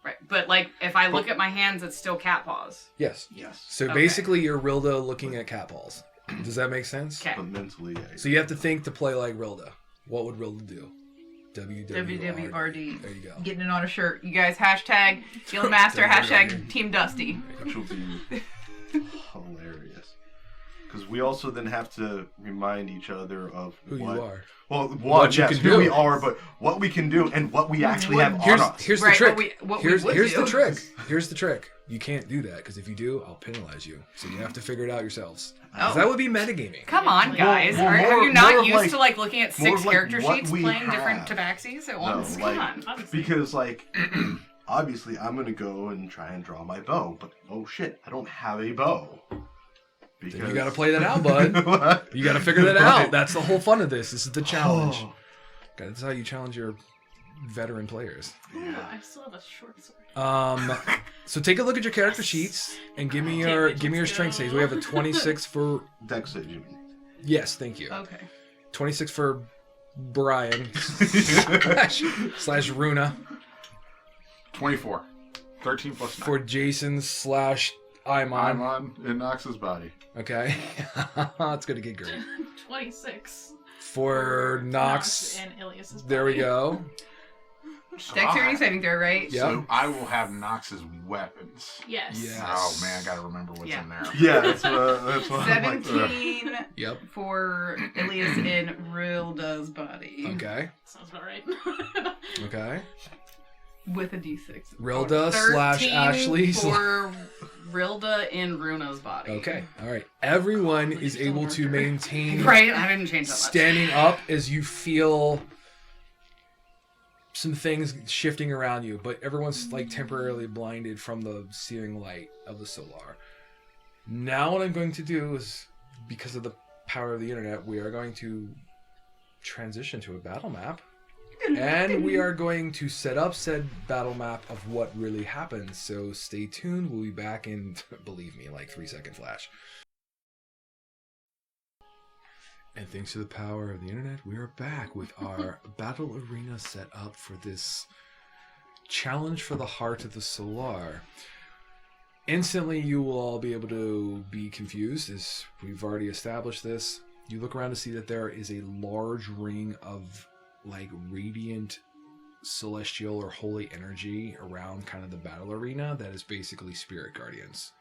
Right, but like if I look at my hands, it's still cat paws. Yes. Yes. So Okay. basically, you're Rilda looking at cat balls. Does that make sense? Okay. But mentally, yeah. So you have to think to play like Rilda. What would Rilda do? WWRD. There you go. Getting it on a shirt. You guys, hashtag Guildmaster, hashtag Team Dusty. Which will be hilarious. Because we also then have to remind each other of Who what, you are. Well, one, What you yes, can who do. we are, but what we can do and what we actually have Here's on us. here's the Right, trick. what we Here's would here's the do. trick. Here's the trick. You can't do that because if you do, I'll penalize you. So you have to figure it out yourselves. 'Cause Oh. that would be metagaming. Come on, guys. well, are more- you not more of used like- to like looking at more 6 of like character what sheets we playing different have. tabaxis at No, once? like- Come on. Obviously. Because, like, obviously, I'm going to go and try and draw my bow, but oh shit, I don't have a bow. Because... Then you got to play that out, bud. What? You got to figure that Right. out. That's the whole fun of this. This is the challenge. Oh. That's how you challenge your veteran players. Ooh, I still have a short sword. So take a look at your character sheets and give me your strength saves. We have a 26 for Dex save, you mean. yes, thank you. Okay. 26 for Bryan slash Runa 24. 13 plus 9. for Jason slash Imon. I'm on in Nox's body. Okay, it's gonna get great 26. for Nox. And Ilias's body. There we go. So Dexterity I- saving throw, right? Yeah. So I will have Nox's weapons. Yes. Yeah. Oh man, I gotta remember what's Yeah. in there. Yeah, that's what I'm like. 17 Yep. for Ilias in Rilda's body. Okay. Sounds about right. Okay. With a d6. Rilda slash 13 Ashley. for Rilda in Runa's body. Okay. All right. Everyone is able to maintain Right? I didn't change that much. standing up as you feel some things shifting around you, but everyone's like temporarily blinded from the searing light of the solar. Now what I'm going to do is, because of the power of the internet, we are going to transition to a battle map. And we are going to set up said battle map of what really happens. So stay tuned. We'll be back in, believe me, like 3-second flash. And thanks to the power of the internet, we are back with our battle arena set up for this challenge for the heart of the Solar. Instantly, you will all be able to be confused, as we've already established this. You look around to see that there is a large ring of like radiant celestial or holy energy around kind of the battle arena that is basically spirit guardians.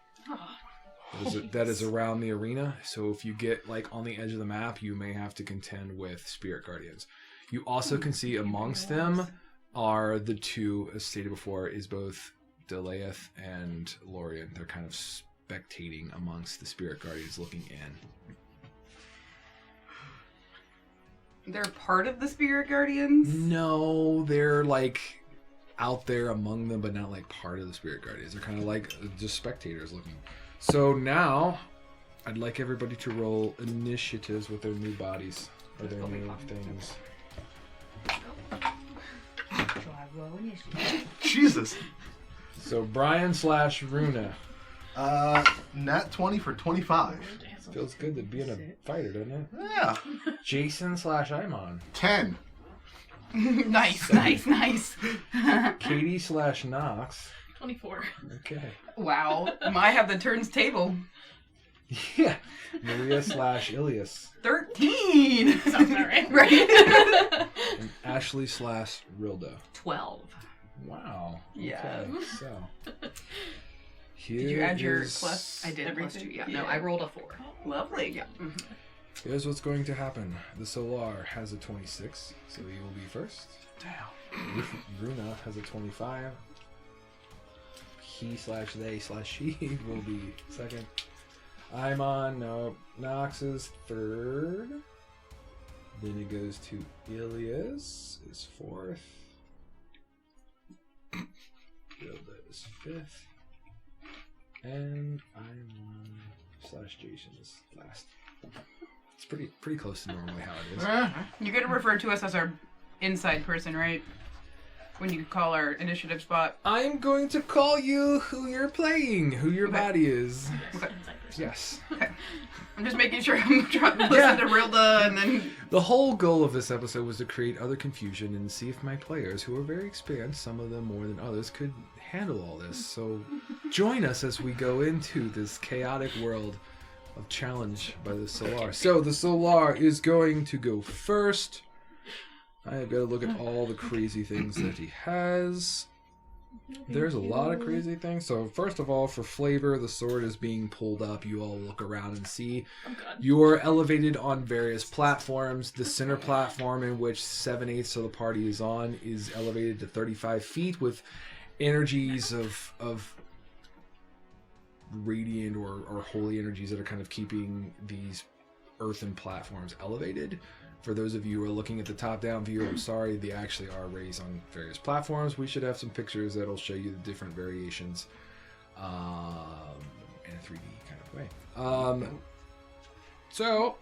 That is around the arena. So if you get like on the edge of the map, you may have to contend with spirit guardians. You also can see amongst them are the two, as stated before, is both Delaeth and Lorien. They're kind of spectating amongst the spirit guardians looking in. They're part of the Spirit Guardians? No, they're like out there among them, but not like part of the Spirit Guardians. They're kind of like just spectators looking. So now, I'd like everybody to roll initiatives with their new bodies or their new things. Jesus. So Bryan/Runa. Nat 20 for 25. Feels good to be in a fighter, doesn't it? Yeah. Jason/Imon. 10. Nice. Katie/Nox. 24. Okay. Wow. I have the turns table. Yeah. Maria/Ilias. 13! Sounds about right. Right? And Ashley/Rilda. 12. Wow. Yeah. Okay, so. Did you add your is- plus? I did everything? +2. Yeah. No, I rolled a 4. Lovely. Yeah. Here's what's going to happen. The Solar has a 26, so he will be first. Damn. Runa has a 25. He/they/she will be second. Imon, no. Nox is third. Then it goes to Ilias is fourth. Gilda is fifth. And Imon/Jason is last. It's pretty close to normally how it is. You're going to refer to us as our inside person, right? When you call our initiative spot. I'm going to call you who you're playing, who your Okay. body is. Okay. Yes. I'm just making sure I'm trying to listen to Rilda and then... The whole goal of this episode was to create other confusion and see if my players, who are very experienced, some of them more than others, could handle all this. So join us as we go into this chaotic world of challenge by the Solar. So the Solar is going to go first. I've got to look at all the crazy things that he has. There's a lot of crazy things. So first of all, for flavor, the sword is being pulled up. You all look around and see. Oh god. You are elevated on various platforms. The center platform, in which 7/8 of the party is on, is elevated to 35 feet with energies of radiant or holy energies that are kind of keeping these earthen platforms elevated. For those of you who are looking at the top-down view, I'm sorry, they actually are raised on various platforms. We should have some pictures that'll show you the different variations in a 3D kind of way. So,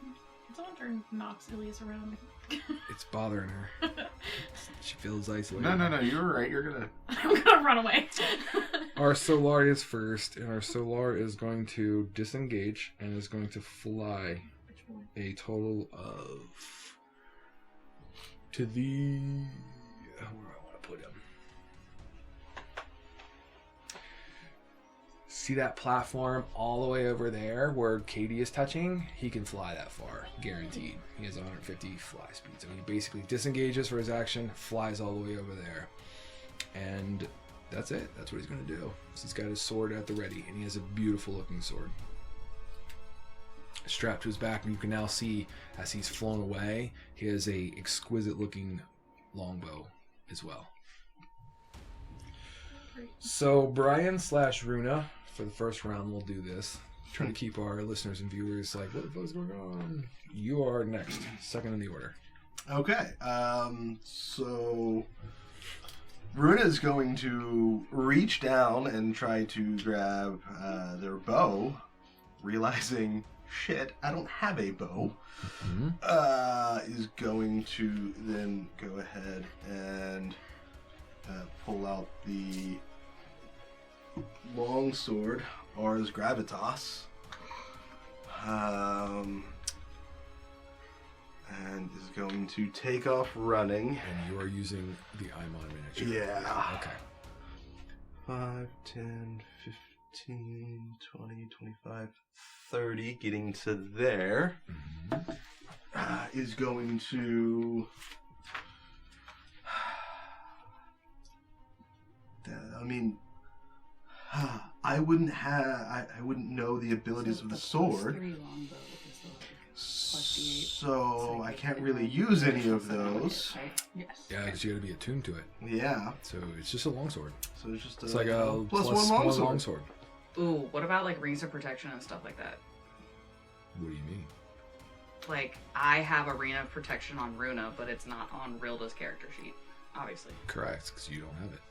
Someone turn Nox Ilias around. it's bothering her. She feels isolated. No, you're right. You're gonna. I'm gonna run away. Our Solar is first, and our Solar is going to disengage and is going to fly a total of to the where do I want to put him? See that platform all the way over there where Katie is touching? He can fly that far, guaranteed. He has 150 fly speed, so he basically disengages for his action, flies all the way over there, and that's it. That's what he's going to do. So he's got his sword at the ready, and he has a beautiful looking sword strapped to his back, and you can now see as he's flown away, he has a exquisite looking longbow as well. So Bryan/Runa, for the first round, we'll do this. Trying to keep our listeners and viewers like, what the fuck's going on? You are next, second in the order. Okay. So Runa is going to reach down and try to grab their bow, realizing, shit, I don't have a bow. Is going to then go ahead and pull out the long sword, Ars Gravitas, and is going to take off running. And you are using the Imon miniature. Yeah. Okay. 5, 10, 15, 20, 25, 30, getting to there, is going to... I mean, I wouldn't know the abilities of the sword, so I can't really use any of those. Yes. Yeah, because you got to be attuned to it. Yeah, So it's just a longsword. so it's just It's like a plus plus one one longsword. longsword. Ooh, what about like rings of protection and stuff like that? What do you mean? like, I have Arena of Protection on Runa, but it's not on Rilda's character sheet, obviously. Correct, because you don't have it.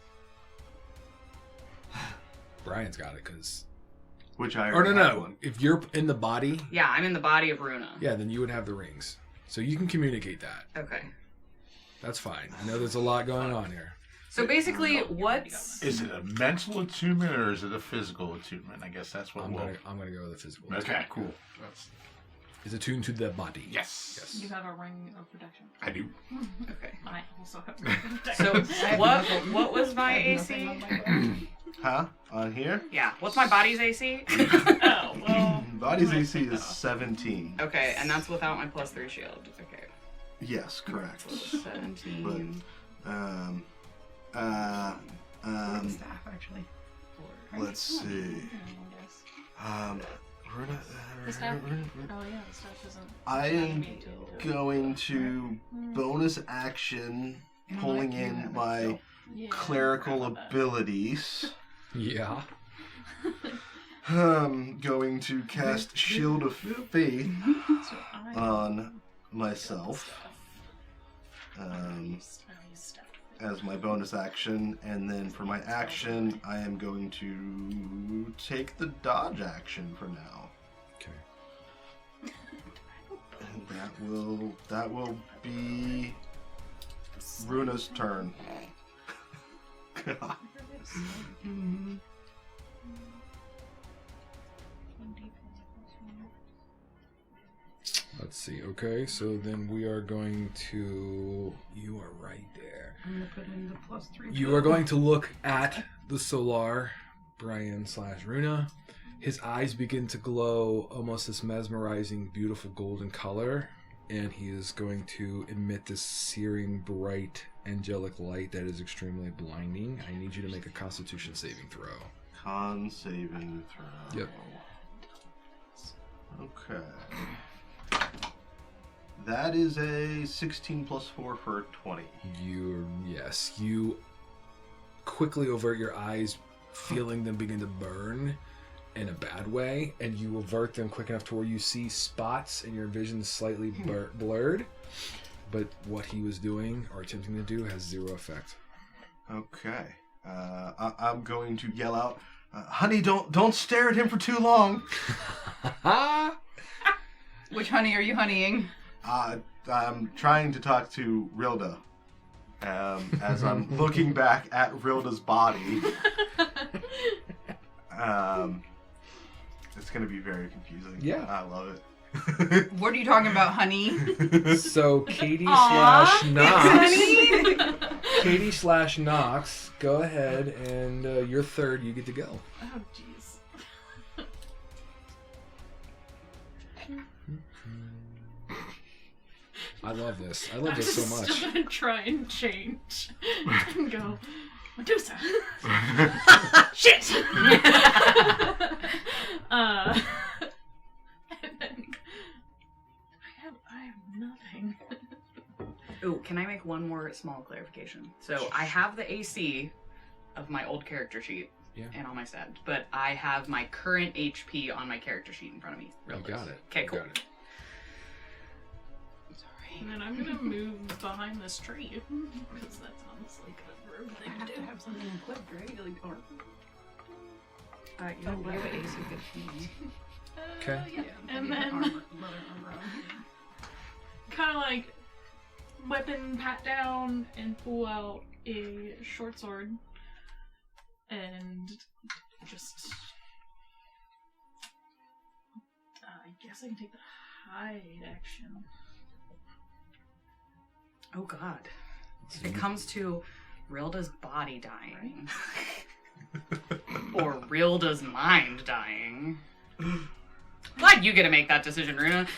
Brian's got it, because... Which I Or already no, have no. one. If you're in the body, Yeah, I'm in the body of Runa. yeah, then you would have the rings. So you can communicate that. Okay. That's fine. I know there's a lot going on here. So basically, what's... Is it a mental attunement or is it a physical attunement? I guess that's what I'm we'll... gonna go with the physical. Okay, cool. That's... Is attuned to the body. Yes. You have a ring of protection. I do. Okay. I also have a ring of protection. So what was my AC? Huh? On here? Yeah, what's my body's AC? Oh, well. Body's AC is 17. Okay, and that's without my +3 shield. Okay. Yes, correct. 17. Staff, actually. Let's see. The staff? Oh yeah, the staff isn't. I am going to bonus action pulling in my clerical abilities. Yeah. Going to cast Shield of Faith on myself as my bonus action, and then for my action, I am going to take the dodge action for now. Okay. And that will be Runa's turn. God. Let's see. Okay, so then we are going to... You are right there. I'm going to put in the +3. You are going to look at the Solar, Bryan/Runa. His eyes begin to glow almost this mesmerizing, beautiful golden color. And he is going to emit this searing, bright, angelic light that is extremely blinding. I need you to make a Constitution saving throw. Con saving throw. Yep. Okay. That is a 16 plus 4 for 20. You quickly avert your eyes, feeling them begin to burn in a bad way, and you avert them quick enough to where you see spots and your vision is slightly blurred, but what he was doing or attempting to do has zero effect. Okay. I'm going to yell out, honey, don't stare at him for too long. Which honey are you honeying? I'm trying to talk to Rilda as I'm looking back at Rilda's body. It's going to be very confusing. Yeah. I love it. What are you talking about, honey? So Katie Aw, /Nox. Katie /Nox, go ahead and you're third. You get to go. Oh jeez. I love this. I love this so much. I'm still gonna try and change and go, Medusa. Shit. And then I have nothing. Ooh, can I make one more small clarification? So I have the AC of my old character sheet and all my stats, but I have my current HP on my character sheet in front of me. You got it. Okay, cool. Got it. And then I'm gonna move behind this tree because that sounds like a rogue thing to do. Have something equipped, right? Like, or... You have AC 15. Okay. Yeah. And then kind of like weapon pat down and pull out a short sword and just I guess I can take the hide action. Oh god. If it comes to Rilda's body dying, or Rilda's mind dying, glad you get to make that decision, Runa.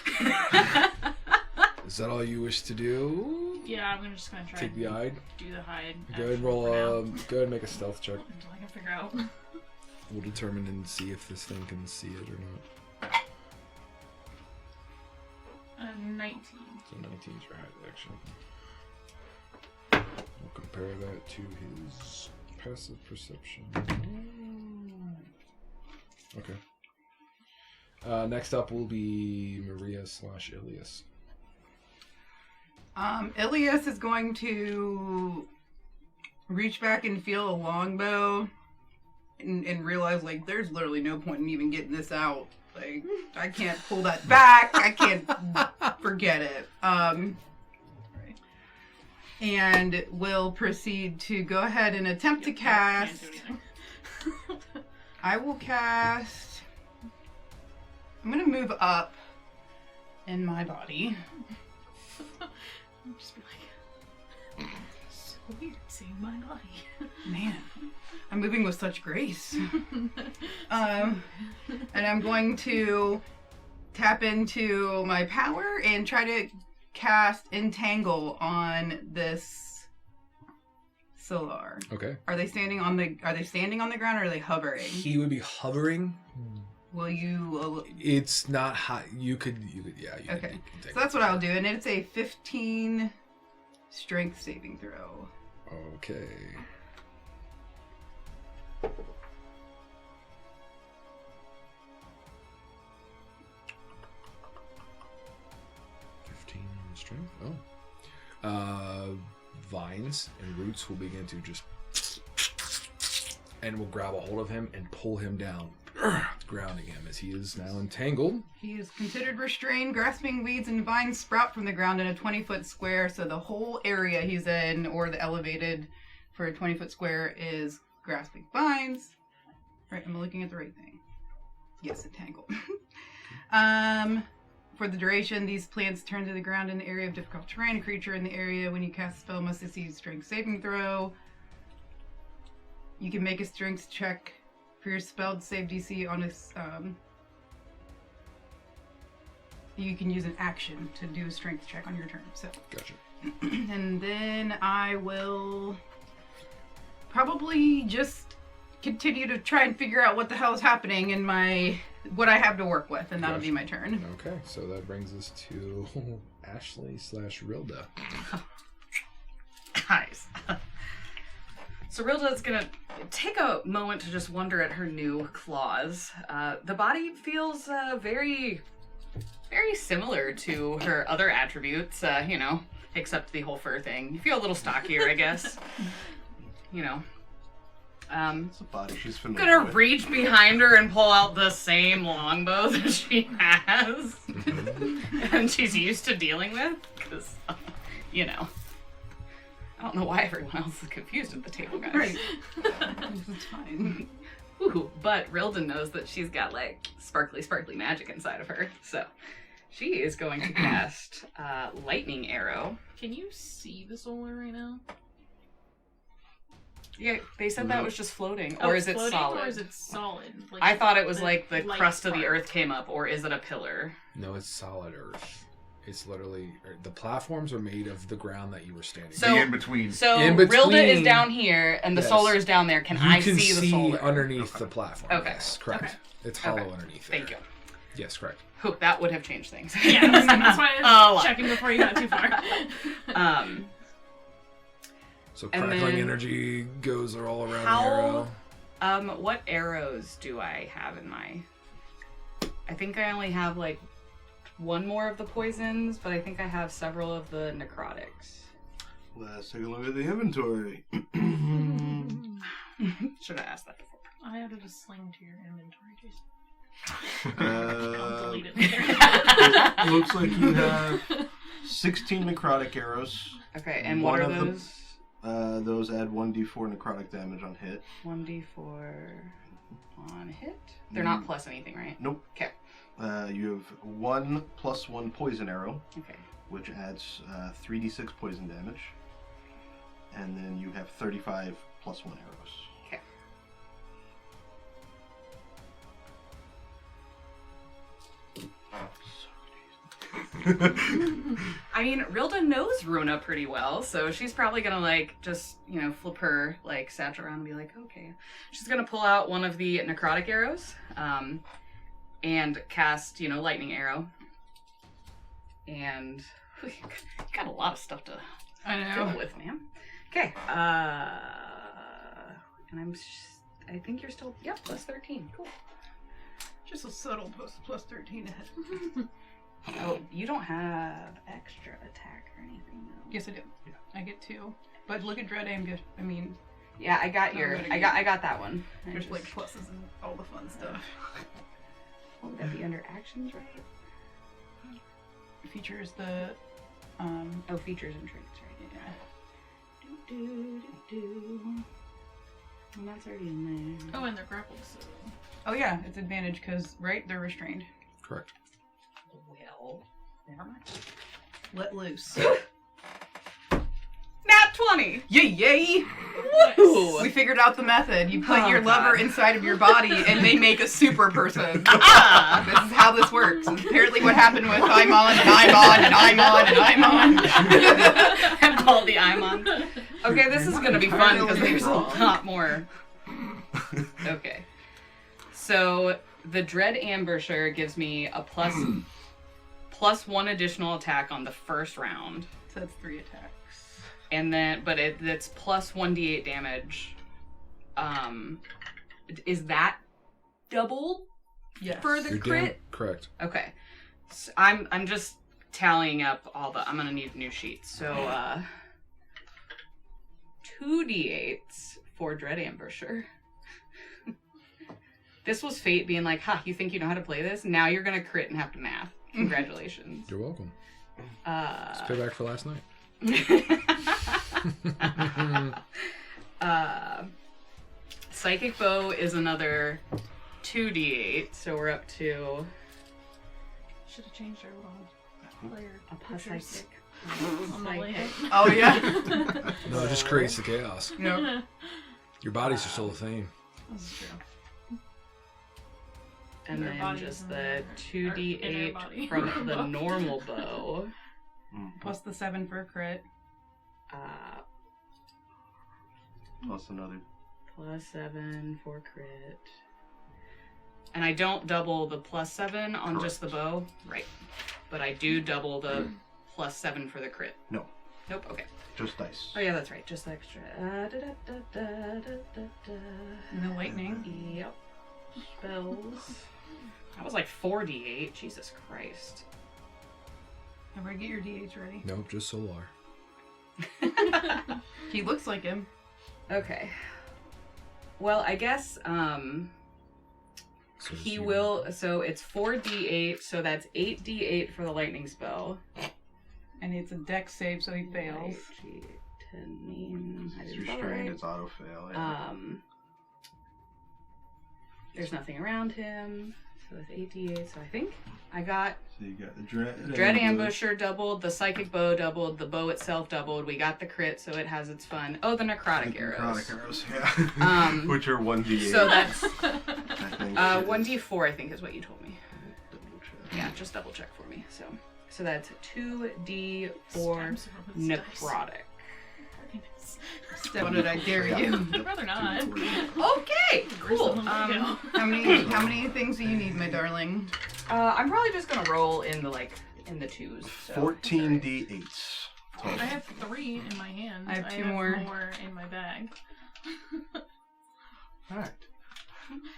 Is that all you wish to do? Yeah, I'm just gonna try Take the hide. do the hide. Go ahead and roll. Go ahead and make a stealth check. Until I can figure out. We'll determine and see if this thing can see it or not. 19. So 19 is your hide action. We'll compare that to his passive perception. Okay. Next up will be Maria/Ilias. Ilias is going to reach back and feel a longbow and realize, like, there's literally no point in even getting this out. Like, I can't pull that back. I can't forget it. And will proceed to go ahead and attempt to cast. I will cast. I'm going to move up in my body. Just be like, so weird seeing my body. Man, I'm moving with such grace. And I'm going to tap into my power and try to cast Entangle on this Solar. Okay. Are they standing on the ground or are they hovering? He would be hovering. Will you? It's not high. You could, yeah. You Okay. could So that's what I'll do, and it's a 15 strength saving throw. Okay. Strength. Oh. Vines and roots will begin to just, and will grab a hold of him and pull him down, grounding him as he is now entangled. He is considered restrained. Grasping weeds and vines sprout from the ground in a 20-foot square, so the whole area he's in, or the elevated for a 20-foot square, is grasping vines. Right, am I looking at the right thing? Yes, entangled. For the duration, these plants turn to the ground in the area of difficult terrain. A creature in the area, when you cast a spell, must succeed strength saving throw. You can make a strength check for your spell to save DC on a... you can use an action to do a strength check on your turn. So. Gotcha. And then I will probably just continue to try and figure out what the hell is happening in what I have to work with, and that'll be my turn. Okay, so that brings us to Ashley/Rilda. Guys. So Rilda's gonna take a moment to just wonder at her new claws. The body feels very, very similar to her other attributes, except the whole fur thing. You feel a little stockier, I guess. It's a body she's familiar Gonna with. reach behind her and pull out the same longbow that she has. And she's used to dealing with. Because, I don't know why everyone else is confused at the table, guys. Right. It's fine. Ooh, but Rilda knows that she's got, sparkly magic inside of her. So, she is going to cast Lightning Arrow. Can you see the solar right now? Yeah, they said that was just floating. Oh, Or it's is it floating, solid? Or is it solid? I thought it was the light crust of the part. earth came up, or is it a pillar? No, it's solid earth. It's literally, the platforms are made of the ground that you were standing So- on. The in between. So In between- Rilda is down here, and the Yes. solar is down there. Can You I can see the solar? underneath the platform. Okay. Yes, correct. Okay. It's hollow Okay. underneath there. Thank you. Yes, correct. Whew, that would have changed things. Yeah, that's why I A was lot. checking before you got too far. So And crackling then- energy goes all around How- the arrow. What arrows do I have in my... I think I only have, one more of the poisons, but I think I have several of the necrotics. Let's take a look at the inventory. Should have asked that before. I added a sling to your inventory, Jason. Uh, I'll delete it later. It looks like you have 16 necrotic arrows. Okay, and what One are of them- those? Those add 1d4 necrotic damage on hit. 1d4 on hit? They're not plus anything, right? Nope. Okay. You have 1 + 1 poison arrow, Okay. which adds 3d6 poison damage. And then you have 35 + 1 arrows. Okay. I mean, Rilda knows Runa pretty well, so she's probably gonna just, flip her satchel around and be like, okay. She's gonna pull out one of the necrotic arrows, and cast, lightning arrow. And you got a lot of stuff to I deal know. with, man. Okay. And I think you're still, plus 13. Cool. Just a subtle plus 13 to hit. Oh, you don't have extra attack or anything, though. Yes, I do. Yeah. I get 2. But look at Dread Ambush. I mean, Yeah, I got your. I got that one. there's like pluses and all the fun stuff. What would that be under actions, right? Features the Oh, features and traits, right? yeah. And that's already in there. Oh, and they're grappled, so. Oh yeah, it's advantage because right they're restrained. Correct. Well, never mind. Let loose. Nat 20. Yay! Yay! Woo! We figured out the method. You put Oh, your lover God. inside of your body, and they make a super person. This is how this works. It's apparently what happened with I'm on, and I'm on, and I'm on, and I'm on. And all the I'm on. Okay, this is gonna be fun because there's a lot more. Okay. So the Dread Ambusher gives me a plus 1 additional attack on the first round. So that's 3 attacks. And then, but it's plus 1d8 damage. Is that double Yes. for the You're crit? correct. Okay. So I'm just tallying up all the. I'm gonna need new sheets. So 2d8s for Dread Ambusher. This was fate being like, "Ha, you think you know how to play this? Now you're gonna crit and have to math. Congratulations." You're welcome. It's payback for last night. Psychic Bow is another 2d8, so we're up to Should have changed our little player a plus pictures psychic. on the way. Oh yeah. No, it just creates the chaos. Yep. Your bodies are still the same. This is true. And Their then bodies just and the their inner 2d8 body. from the normal bow. Plus the 7 for a crit. Plus another. Plus 7 for crit. And I don't double the plus 7 on just the bow. Right. But I do double the plus 7 for the crit. No, Nope, okay. just dice. Oh yeah, that's right. Just extra. And the lightning. Yep. Spells. That was like 4d8. Jesus Christ. Everybody get your d8s ready. Nope, just Solar. He looks like him. Okay. Well, I guess So he you- will. So it's 4d8. So that's 8d8 for the lightning spell. And it's a dex save, so he fails. I It's didn't spell it restrained, right. it's auto fail. Yeah. There's nothing around him. So it's 8d8. So I think I got So you got the Dread Dread Ambusher doubled, the Psychic Bow doubled, the bow itself doubled. We got the crit, so it has its fun. Oh, the Necrotic Arrows. Necrotic arrows, yeah. Which are 1d8. So that's I think. 1d4, I think, is what you told me. Double check. Yeah, just double check for me. So that's 2d4 Stabs her with his dice. necrotic. What did I dare you? I'd rather not. Okay, cool. How many things do you need, my darling? I'm probably just gonna roll in the in the twos. So. 14 d8s. I have 3 in my hand. I have 2 more. more in my bag. Alright.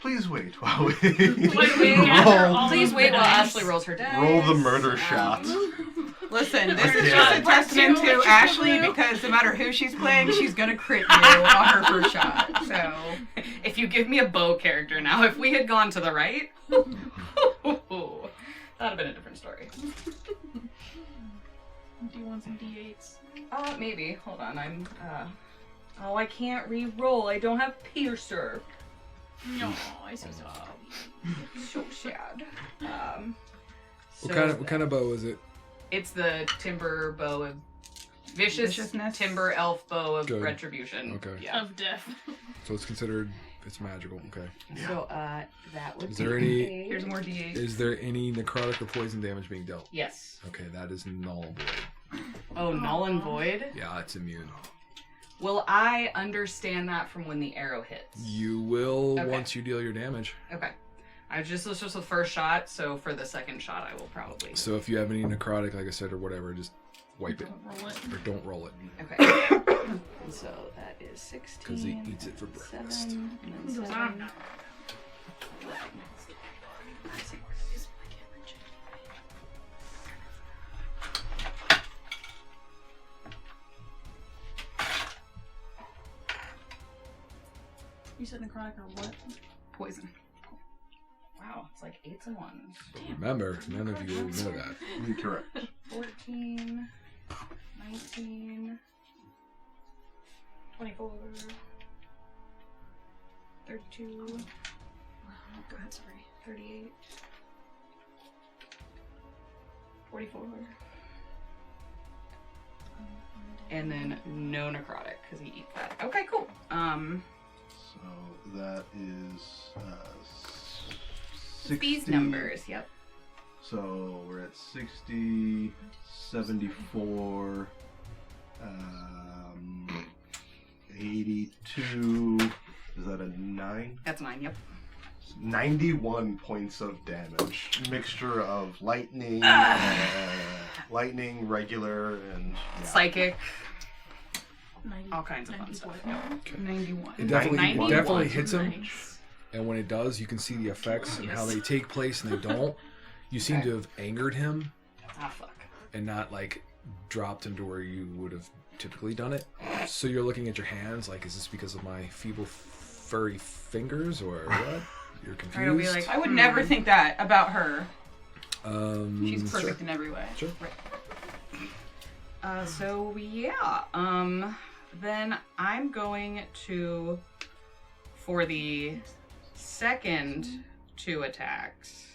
Please wait while we Please wait while dice. Ashley rolls her dice. roll the murder shot. Listen, this is Okay. just a testament Let to you Ashley do. because no matter who she's playing, she's gonna crit you on her first shot. So If you give me a bow character now, if we had gone to the right, that'd have been a different story. Do you want some d8s? Maybe. Hold on. Oh, I can't re-roll. I don't have Piercer. No, I see so. So sad. What kind of bow is it? It's the timber bow of Viciousness? timber elf bow of Good. retribution. Okay. Yeah. Of death. So it's considered it's magical. Okay. So that would Is be there any- a- here's more d8. Is there any necrotic or poison damage being dealt? Yes. Okay, that is null and void. Oh, null and void. Yeah, it's immune. Will I understand that from when the arrow hits? You will Okay. once you deal your damage. Okay. This was just the first shot, so for the second shot, I will probably. So if you have any necrotic, like I said, or whatever, just wipe it Don't roll it. or don't roll it Okay. So that is 16. because he eats it for breakfast. 7, and then Does 7. not- You said necrotic or what? Poison. Wow, it's like 8s and 1s. Remember, none of you know that. Incorrect. 14, 19, 24, 32, Go ahead, sorry. 38, 44. And then no necrotic, because he eats that. Okay, cool. So that is 60. These numbers, yep. So we're at 60, 74, 82. Is that a 9? That's 9, yep. 91 points of damage. Mixture of lightning, lightning, regular, and yeah. Psychic, 90, all kinds of fun 90 stuff. what? 91. It definitely, 91. definitely hits him, Nice. and when it does, you can see the effects and how Yes. they take place and they don't. You seem Okay. to have angered him Ah, fuck. and not like dropped him to where you would have typically done it. So you're looking at your hands like, is this because of my feeble, furry fingers or what? You're confused. Right, I'll be like, I would never think that about her. She's sure. perfect in every way. Sure. So yeah, then I'm going to, for the second 2 attacks,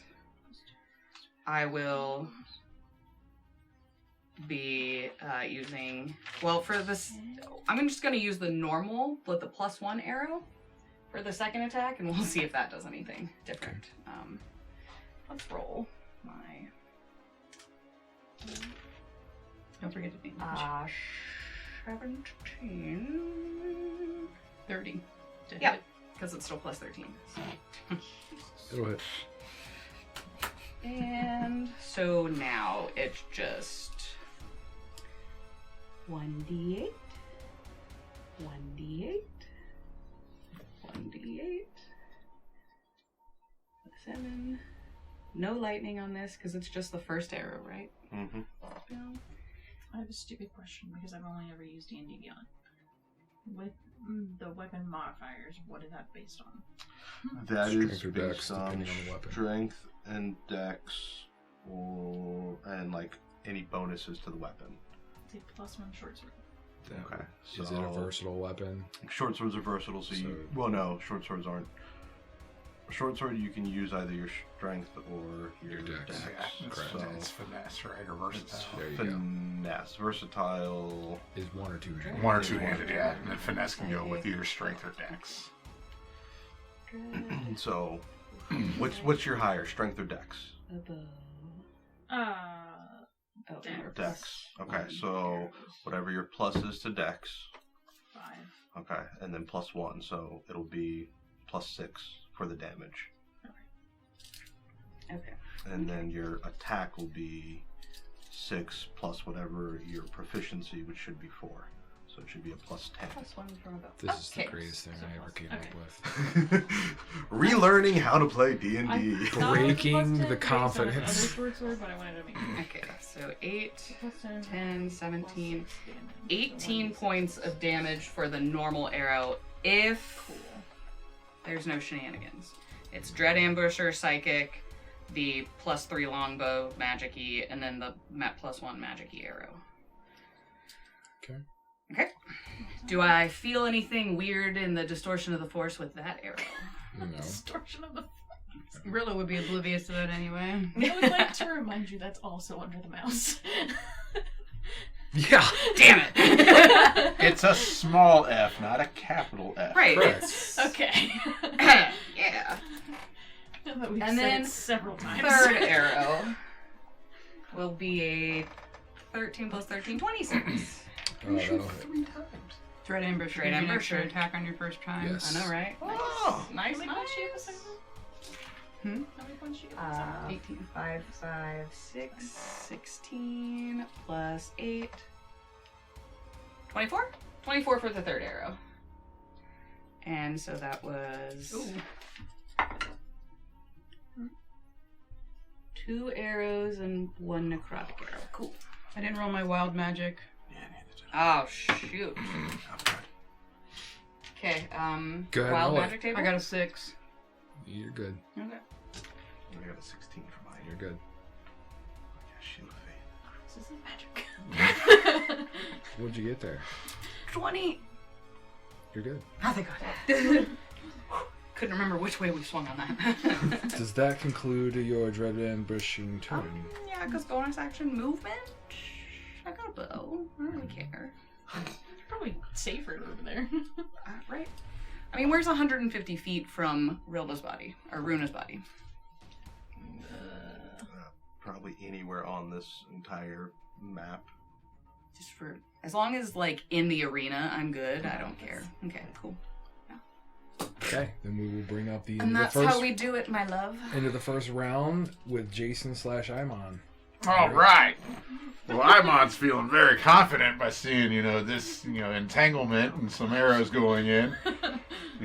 I will be using, well, for this, I'm just going to use the normal with the +1 arrow for the second attack, and we'll see if that does anything different. Let's roll my 17, 30. To yeah, hit. because it's still +13. So. It'll hit. And so now it's just 1d8, 1d8, 1d8, 7. No lightning on this because it's just the first arrow, right? Mm-hmm. No. I have a stupid question because I've only ever used D&D Beyond. With the weapon modifiers, what is that based on? That Strength is or based dex, on depending on the weapon. strength and dex, and like any bonuses to the weapon. It's a +1 short sword. Okay, so Is it a versatile weapon? short swords are versatile, so you. Well, no, short swords aren't. A short sword you can use either your strength or your dex. Yeah, it's, So it's finesse, right? Or it's versatile. There you go. finesse, versatile. Is 1 or 2 handed? One or two-handed, yeah. And then finesse can go with either strength or dex. So, what's your higher, strength or dex? Oh, Dex. Dex. Okay, so whatever your plus is to dex. 5. Okay, and then +1, so it'll be +6 for the damage. Okay. And then your attack will be 6 plus whatever your proficiency, which should be 4. So it should be a +10. +1 from above. This is the Okay. greatest thing I ever came Okay. up with. Relearning how to play D&D. Breaking the confidence. Other short sword, but I wanted to make sure. Okay, so 8, +10, 10, 17, +6 damage. 18 So points 1d6. of damage for the normal arrow if Cool. there's no shenanigans. It's Dread Ambusher, Psychic, the +3 longbow, Magic-y, and then the +1 Magic-y arrow. Okay. Okay. Do I feel anything weird in the distortion of the force with that arrow? No. Distortion of the. Rilla would be oblivious to that anyway. I would like to remind you that's also under the mouse. Yeah. Damn it! It's a small F, not a capital F. Right. Correct. It's Okay. yeah. But we've And said then it several times. Third arrow will be a 13 plus 13, 26. Oh, that'll hit. 3 times. Dread Ambusher. Dread Dread Ambusher Ambusher. attack on your first time. Yes. I know, right? Oh. Nice, How many points do you get the second one? How many points do you get the second one? 18, 5, 5, 6, 16, plus 8. 24? 24 for the third arrow. And so that was... Ooh. 2 arrows and 1 necrotic arrow. Cool. I didn't roll my wild magic. Yeah, neither did Oh, shoot. I. Okay, Go ahead, wild roll it. magic table? I got a 6. You're good. Okay. I got a 16 for mine. You're good. Yeah, Shield of Fate. This isn't magic. What'd you get there? 20! You're good. Oh, thank God. Couldn't remember which way we swung on that. Does that conclude your Dread Ambushing turn? Yeah, because bonus action movement? I got a bow. I don't really care. Probably safer over there. Right? I mean, where's 150 feet from Rilda's body? Or Runa's body? Probably anywhere on this entire map. Just for... As long as, like, in the arena, I'm good. I don't care. Okay, cool. Okay, then we will bring up the And end of that's the first how we do it, my love. end of the first round with Jason/Imon. All right. Well, Imon's feeling very confident by seeing, this, entanglement and some arrows going in.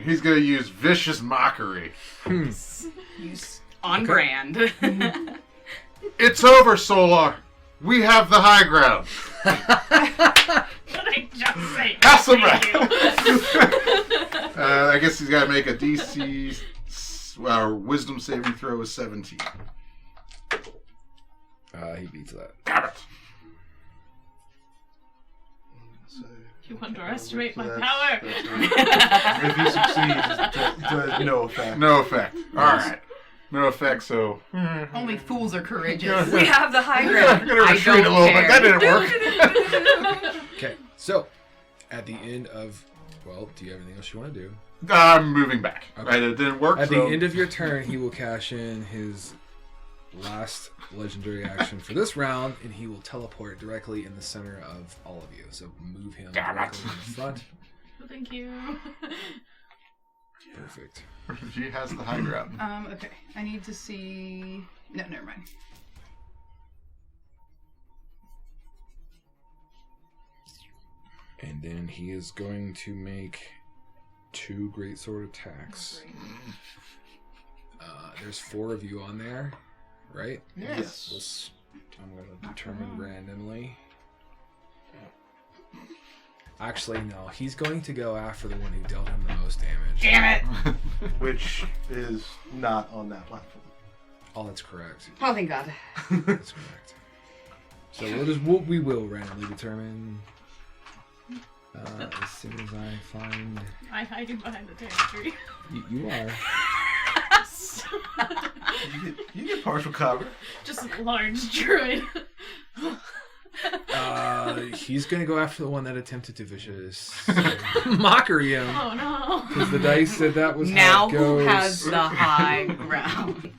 He's going to use Vicious Mockery. On Okay. brand. It's over, Solar. We have the high ground. Should I just say That's a thank you? I guess he's got to make a DC Wisdom saving throw of 17. He beats that. Damn it. So, You underestimate my that's- power. that's right. If he succeeds, it does no effect. No effect. All right. No effect, so... Only fools are courageous. We have the high I'm ground. going to retreat a little bit. That didn't work. Okay, so at the end of... Well, do you have anything else you want to do? I'm moving back. Okay. Right, it didn't work, At so... the end of your turn, he will cash in his last legendary action for this round, and he will teleport directly in the center of all of you. So move him Damn it. directly in front. Thank you. Perfect. She has the high ground. Okay. I need to see... No, never mind. And then he is going to make 2 greatsword attacks. There's 4 of you on there, right? Yes. This, I'm going to determine randomly. Actually, no. He's going to go after the one who dealt him the most damage. Damn it! Which is not on that platform. Oh, that's correct. Oh, thank God. That's correct. So we will randomly determine as soon as I find... I hide you behind the territory. You are. You get partial cover. Just a large druid. He's going to go after the one that attempted to vicious mockery him. Oh no. Because the dice said that was Now how it goes. who has the high ground?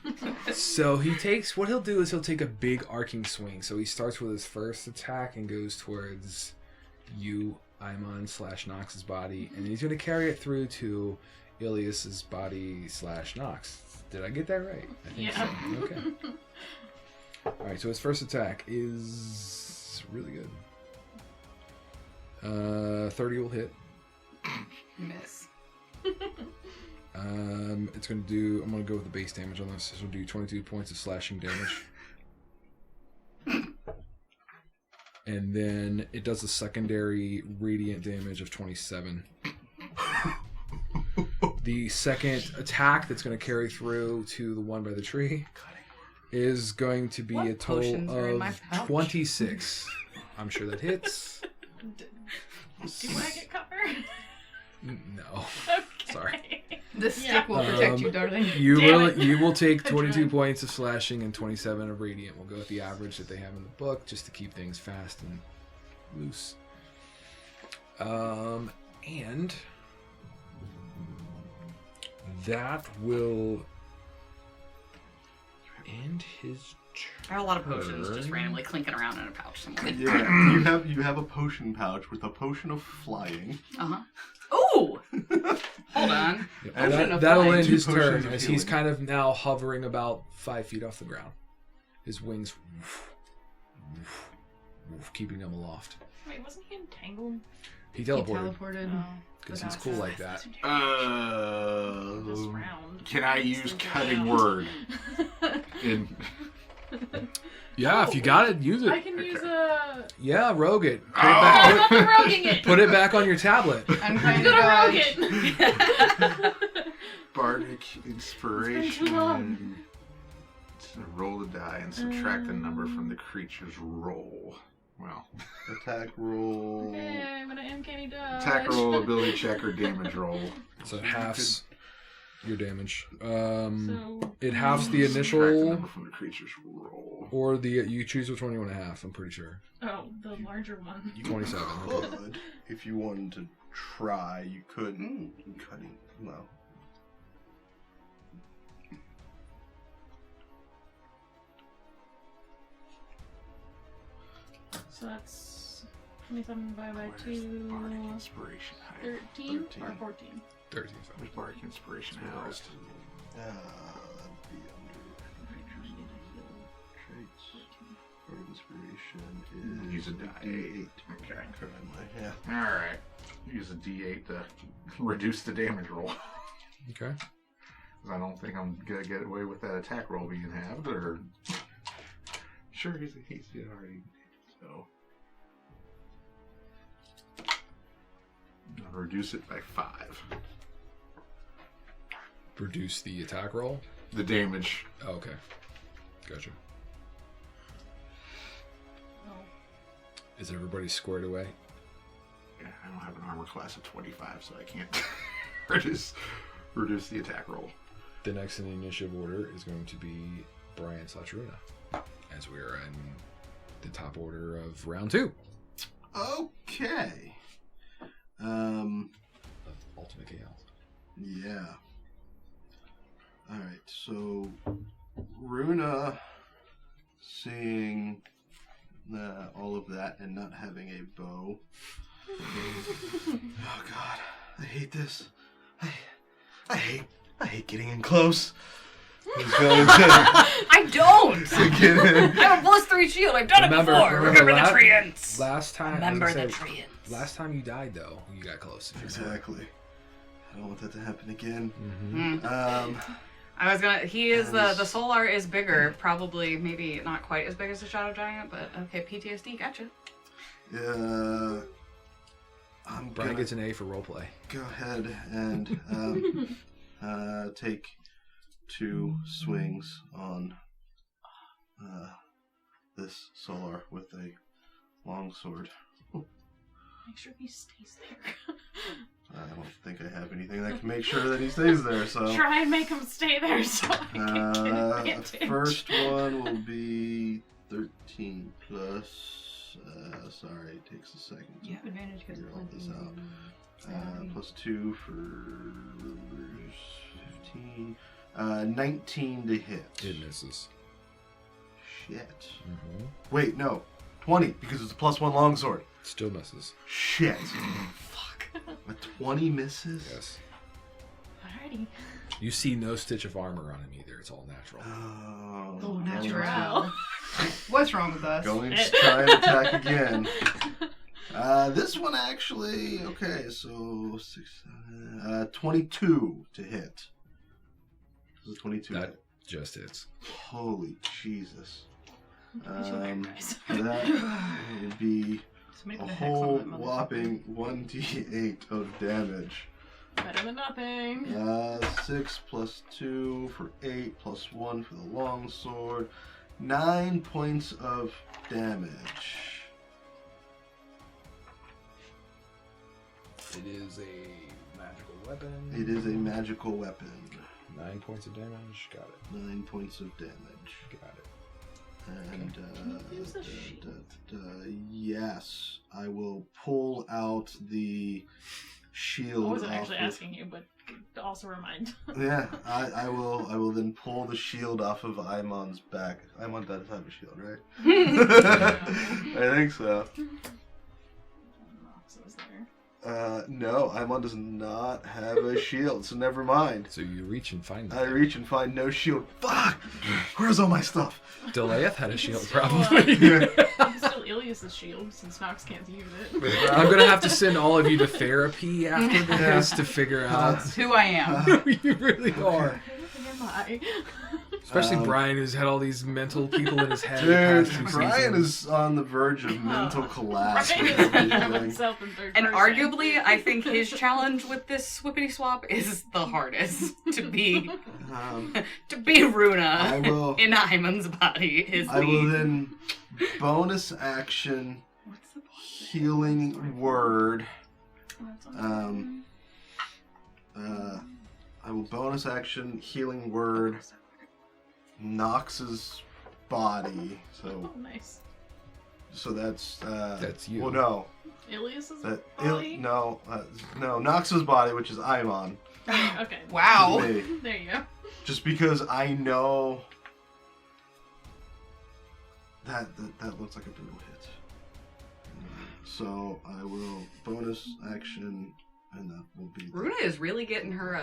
So what he'll do is he'll take a big arcing swing. So he starts with his first attack and goes towards you, Imon/Nox's body, and he's going to carry it through to Ilias's body /Nox. Did I get that right? I think Yeah. so. Okay. Alright, so his first attack is really good. 30 will hit. Miss. It's going to do... I'm going to go with the base damage on this. This will do 22 points of slashing damage. And then it does a secondary radiant damage of 27. The second attack that's going to carry through to the one by the tree is going to be What a total potions are in my of pouch? 26. I'm sure that hits. Do I get cover? No. Okay. Sorry. The stick will protect you, darling. You will take I 22 tried. points of slashing and 27 of radiant. We'll go with the average that they have in the book just to keep things fast and loose. And that will end his I have a lot of potions just turn. randomly clinking around in a pouch somewhere. Yeah, you have a potion pouch with a potion of flying. Uh-huh. Ooh! Hold on. Yep. I shouldn't have That'll flying. end his 2 turn potions of as he's healing. kind of now hovering about 5 feet off the ground. His wings keeping him aloft. Wait, wasn't he entangled? He He teleported teleported. because he's cool like that. This Uh, round. can I use cutting word? In Yeah, if you got it, use I it. can use a. Yeah, rogue it. I'm roguing it. Put it back on your tablet. I'm I'm trying to gonna rogue dodge. it. Bardic It's been too inspiration. long. Roll the die and subtract the number from the creature's roll. Well, Attack roll. Okay, I'm gonna uncanny dodge. attack roll, ability check, or damage roll. So it halves your damage. So It halves the Subtract the initial, number from the creature's roll. or you choose which one you want to half. I'm pretty sure. oh, the larger one. 27. You Okay. could, if you wanted to try, you could. Cutting. Well. So that's 27 divided by Where's 2. Bardic inspiration higher? 13 or 13. 14. 13. Where's Bardic inspiration housed? That'd be under traits. Or inspiration is Use a die. D8. Okay. Yeah. Alright. Use a d8 to reduce the damage roll. Okay. 'Cause I don't think I'm gonna get away with that attack roll being halved, or... Sure, he's already... So... I'll reduce it by 5. Reduce the attack roll. The damage. Oh, okay. Gotcha. Oh. Is everybody squared away? Yeah, I don't have an armor class of 25, so I can't reduce the attack roll. The next in the initiative order is going to be Bryan/Runa, as we are in the top order of round 2 Okay. of Ultimate Chaos. Yeah. Alright, so Runa, seeing all of that and not having a bow. Oh god, I hate this. I hate getting in close. He's going to I don't! get in. I have a +3 shield. I've done it before. Remember the treants. Last time, Remember as I the said, treants. last time you died, though, you got close. Exactly. I don't want that to happen again. Mm-hmm. I was gonna. He is the Nice. Solar is bigger, probably maybe not quite as big as the Shadow Giant, but okay. PTSD, gotcha. I'm Bryan gonna gets an A for roleplay. go ahead and take 2 swings on this Solar with a longsword. Make sure he stays there. I don't think I have anything that can make sure that he stays there. So Try and make him stay there so I can get advantage. first one will be 13 plus. Sorry, it takes a second to You have advantage because figure of all this out. Lindsay. Plus 2 for 15. 19 to hit. It misses. Shit. Mm-hmm. Wait, no. 20 because it's a +1 longsword. Still misses. Shit. Fuck. A 20 misses? Yes. Alrighty. You see no stitch of armor on him either. It's all natural. Oh, Natural. What's wrong with us? Going to try and attack again. This one actually, okay, so 22 to hit. This is 22 That hit. just hits. Holy Jesus. Guys. That would be Somebody a put a hex whole on that motherfucker. whopping 1d8 of damage. Better than nothing. 6 plus 2 for 8 plus 1 for the longsword. 9 points of damage. It is a magical weapon. It is a magical weapon. 9 points of damage. Got it. 9 points of damage. Got it. And Can you use a shield? yes, I will pull out the shield. I wasn't off actually of- asking you, but also remind. Yeah, I will then pull the shield off of Imon's back. Imon does have a shield, right? I think so. Nox was there. No, Imon does not have a shield, so never mind. So you reach and find I it. reach and find no shield. Fuck! Where's all my stuff? Delayeth had a shield, Still, probably. You can still Ilias's shield since Nox can't use it. I'm gonna have to send all of you to therapy after this to figure out That's who I am. who you really are. Who am I? Especially Bryan, who's had all these mental people in his head. the past Dude, two Bryan seasons. is on the verge of mental collapse. Bryan with is thinking of everything. himself in third And person. arguably, I think his challenge with this swippity swap is the hardest. To be Runa I will. in Iman's body is I will the then bonus action What's the healing word. That's on I will bonus action healing word Nox's body. oh, nice. So that's you. Well, no, Ilias's that body? no Nox's body, which is Imon. Okay. Wow. Me. There you go. Just because I know that looks like a brutal hit. So I will bonus action, and that will be. Runa is really getting her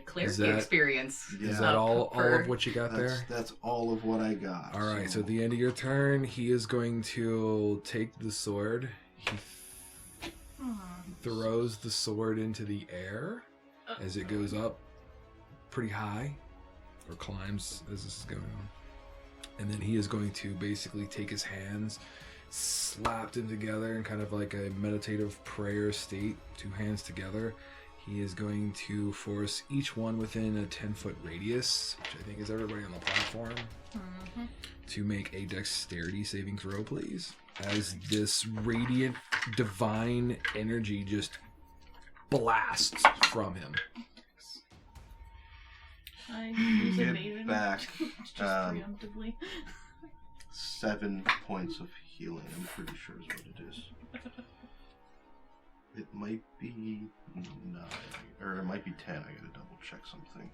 cleric Is that- experience. Yeah. Is that all for- of what you got there? That's all of what I got. All right, so at the end of your turn, he is going to take the sword. He throws the sword into the air as it goes up pretty high, or climbs as this is going on. And then he is going to basically take his hands, slap them together in kind of like a meditative prayer state, two hands together. He is going to force each one within a 10-foot radius, which I think is everybody on the platform, to make a dexterity saving throw, please. As this radiant, divine energy just blasts from him. I use Get evasion. back Just preemptively. 7 points of healing. I'm pretty sure is what it is. It might be 9, or it might be 10. I gotta double check something.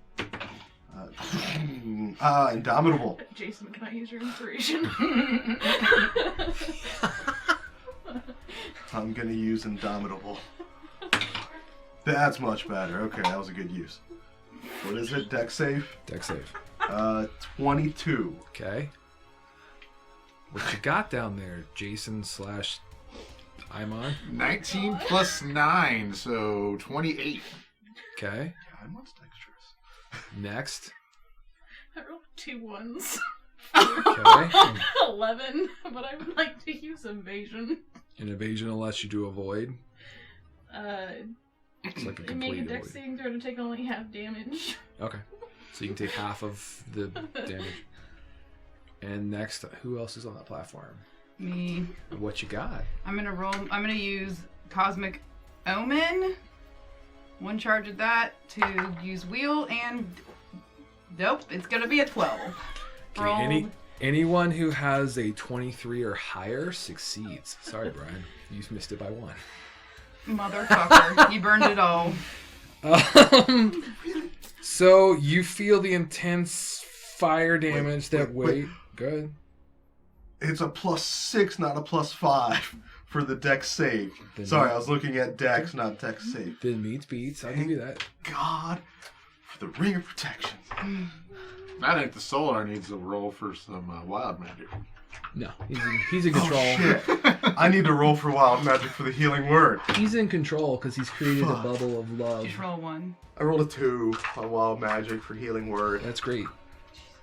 Indomitable. Jason, can I use your inspiration? I'm gonna use Indomitable. That's much better. Okay, that was a good use. What is it? Dex save? Dex save. 22. Okay. What you got down there, Jason / Imon? 19 plus 9, so 28. Okay. Yeah, I'm dexterous. Next. I rolled 2 1s. Okay. 11, but I would like to use evasion. An evasion will let you do avoid. It's like a Make a complete dex avoid. saving throw to take only half damage. Okay. So you can take half of the damage. And next, who else is on that platform? Me. What you got? I'm gonna use Cosmic Omen. 1 charge of that to use wheel, and nope, it's gonna be a 12. Okay, anyone who has a 23 or higher succeeds. Sorry, Bryan. You missed it by 1. Motherfucker, you burned it all. So you feel the intense fire damage that wait. Good. It's a +6, not a +5 for the dex save. Then Sorry, I was looking at dex, not dex save. Then meets beats. I'll give you that. God, for the ring of protection. I think the Solar needs a roll for some wild magic. No, he's in control. Oh shit! I need to roll for wild magic for the healing word. He's in control because he's created Fuck. a bubble of love. Just roll 1. I rolled a 2 on wild magic for healing word. That's great.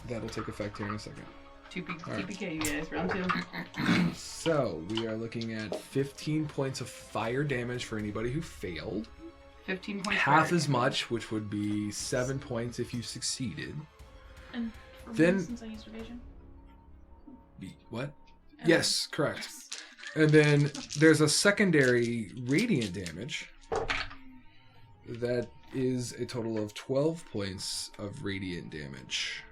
That'll take effect here in a second. 2 Alright. PK, you guys. Round 2. So we are looking at 15 points of fire damage for anybody who failed. 15 points. Half fire as damage. much, which would be 7 points if you succeeded. And for Then- me, since I used evasion. What? Yes, correct. And then there's a secondary radiant damage that is a total of 12 points of radiant damage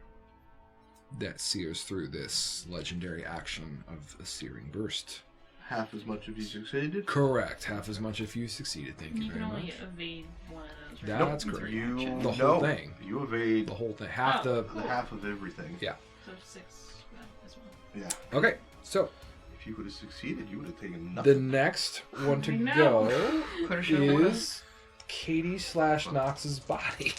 that sears through this legendary action of a searing burst. Half as much if you succeeded. Correct. Half as much if you succeeded. Thank you You can very only much. evade one of those, right? That's correct. You The whole no, thing. You evade The whole thing. Half Oh. the... the half of everything. Yeah. So 6 as well. Yeah. Okay, so If you would have succeeded, you would have taken the nothing. next one to I know. go Coulda, shoulda, woulda. is Katie / Nox's body.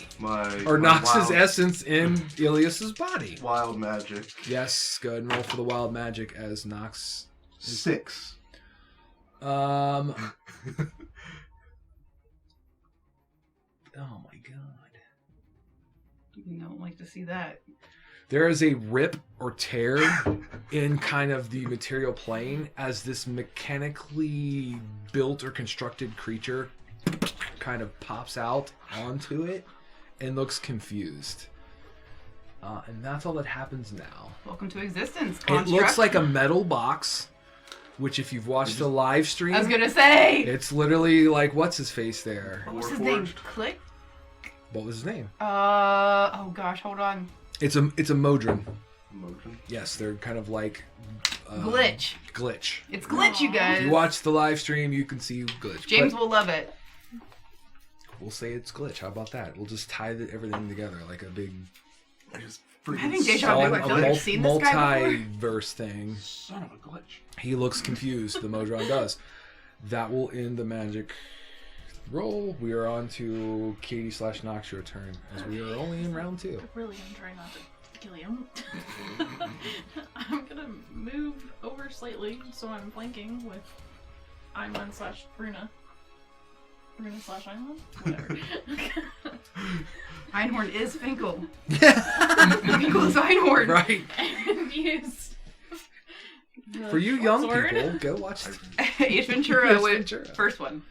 Or Nox's essence in Ilias's body. Wild magic. Yes, go ahead and roll for the wild magic as Nox. 6. Oh my god. You don't like to see that. There is a rip or tear in kind of the material plane as this mechanically built or constructed creature kind of pops out onto it and looks confused. And that's all that happens now. Welcome to existence. It looks like a metal box, which if you've watched the live stream, I was gonna say. it's literally like, what's his face there? What was his name? Warforged. Click. What was his name? Oh gosh, hold on. It's a Modron. Motion. Yes, they're kind of like Glitch. Glitch. It's glitch, you guys. If you watch the live stream, you can see Glitch. James But will love it. we'll say it's Glitch. How about that? We'll just tie everything together like a big I just I'm freaking having deja vu. I feel like I've seen this guy before. multiverse thing. Son of a glitch. He looks confused. The Modron does. That will end the magic roll. We are on to Katie / Nox, your turn, as we are only in round 2. I'm really gonna try not to kill you. I'm gonna move over slightly so I'm flanking with Einmund / Bruna. Bruna / Einmund? Whatever. Einhorn is Finkel. Finkel is Einhorn. Right. And use the For you short young sword. people, go watch Ace Ventura Ace with Ventura. first one.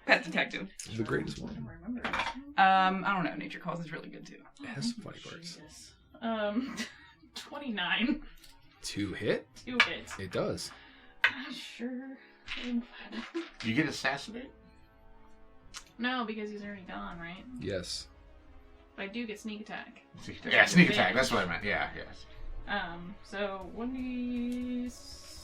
Pet Detective. the greatest I one. don't remember. I don't know. Nature Calls is really good too. It has some funny parts. Jesus. 29. 2 hit? 2 hits. It does. Sure. You get assassinated? No, because he's already gone, right? Yes. But I do get sneak attack. Yeah, sneak attack. That's what I meant. Yeah, yes. So 1d6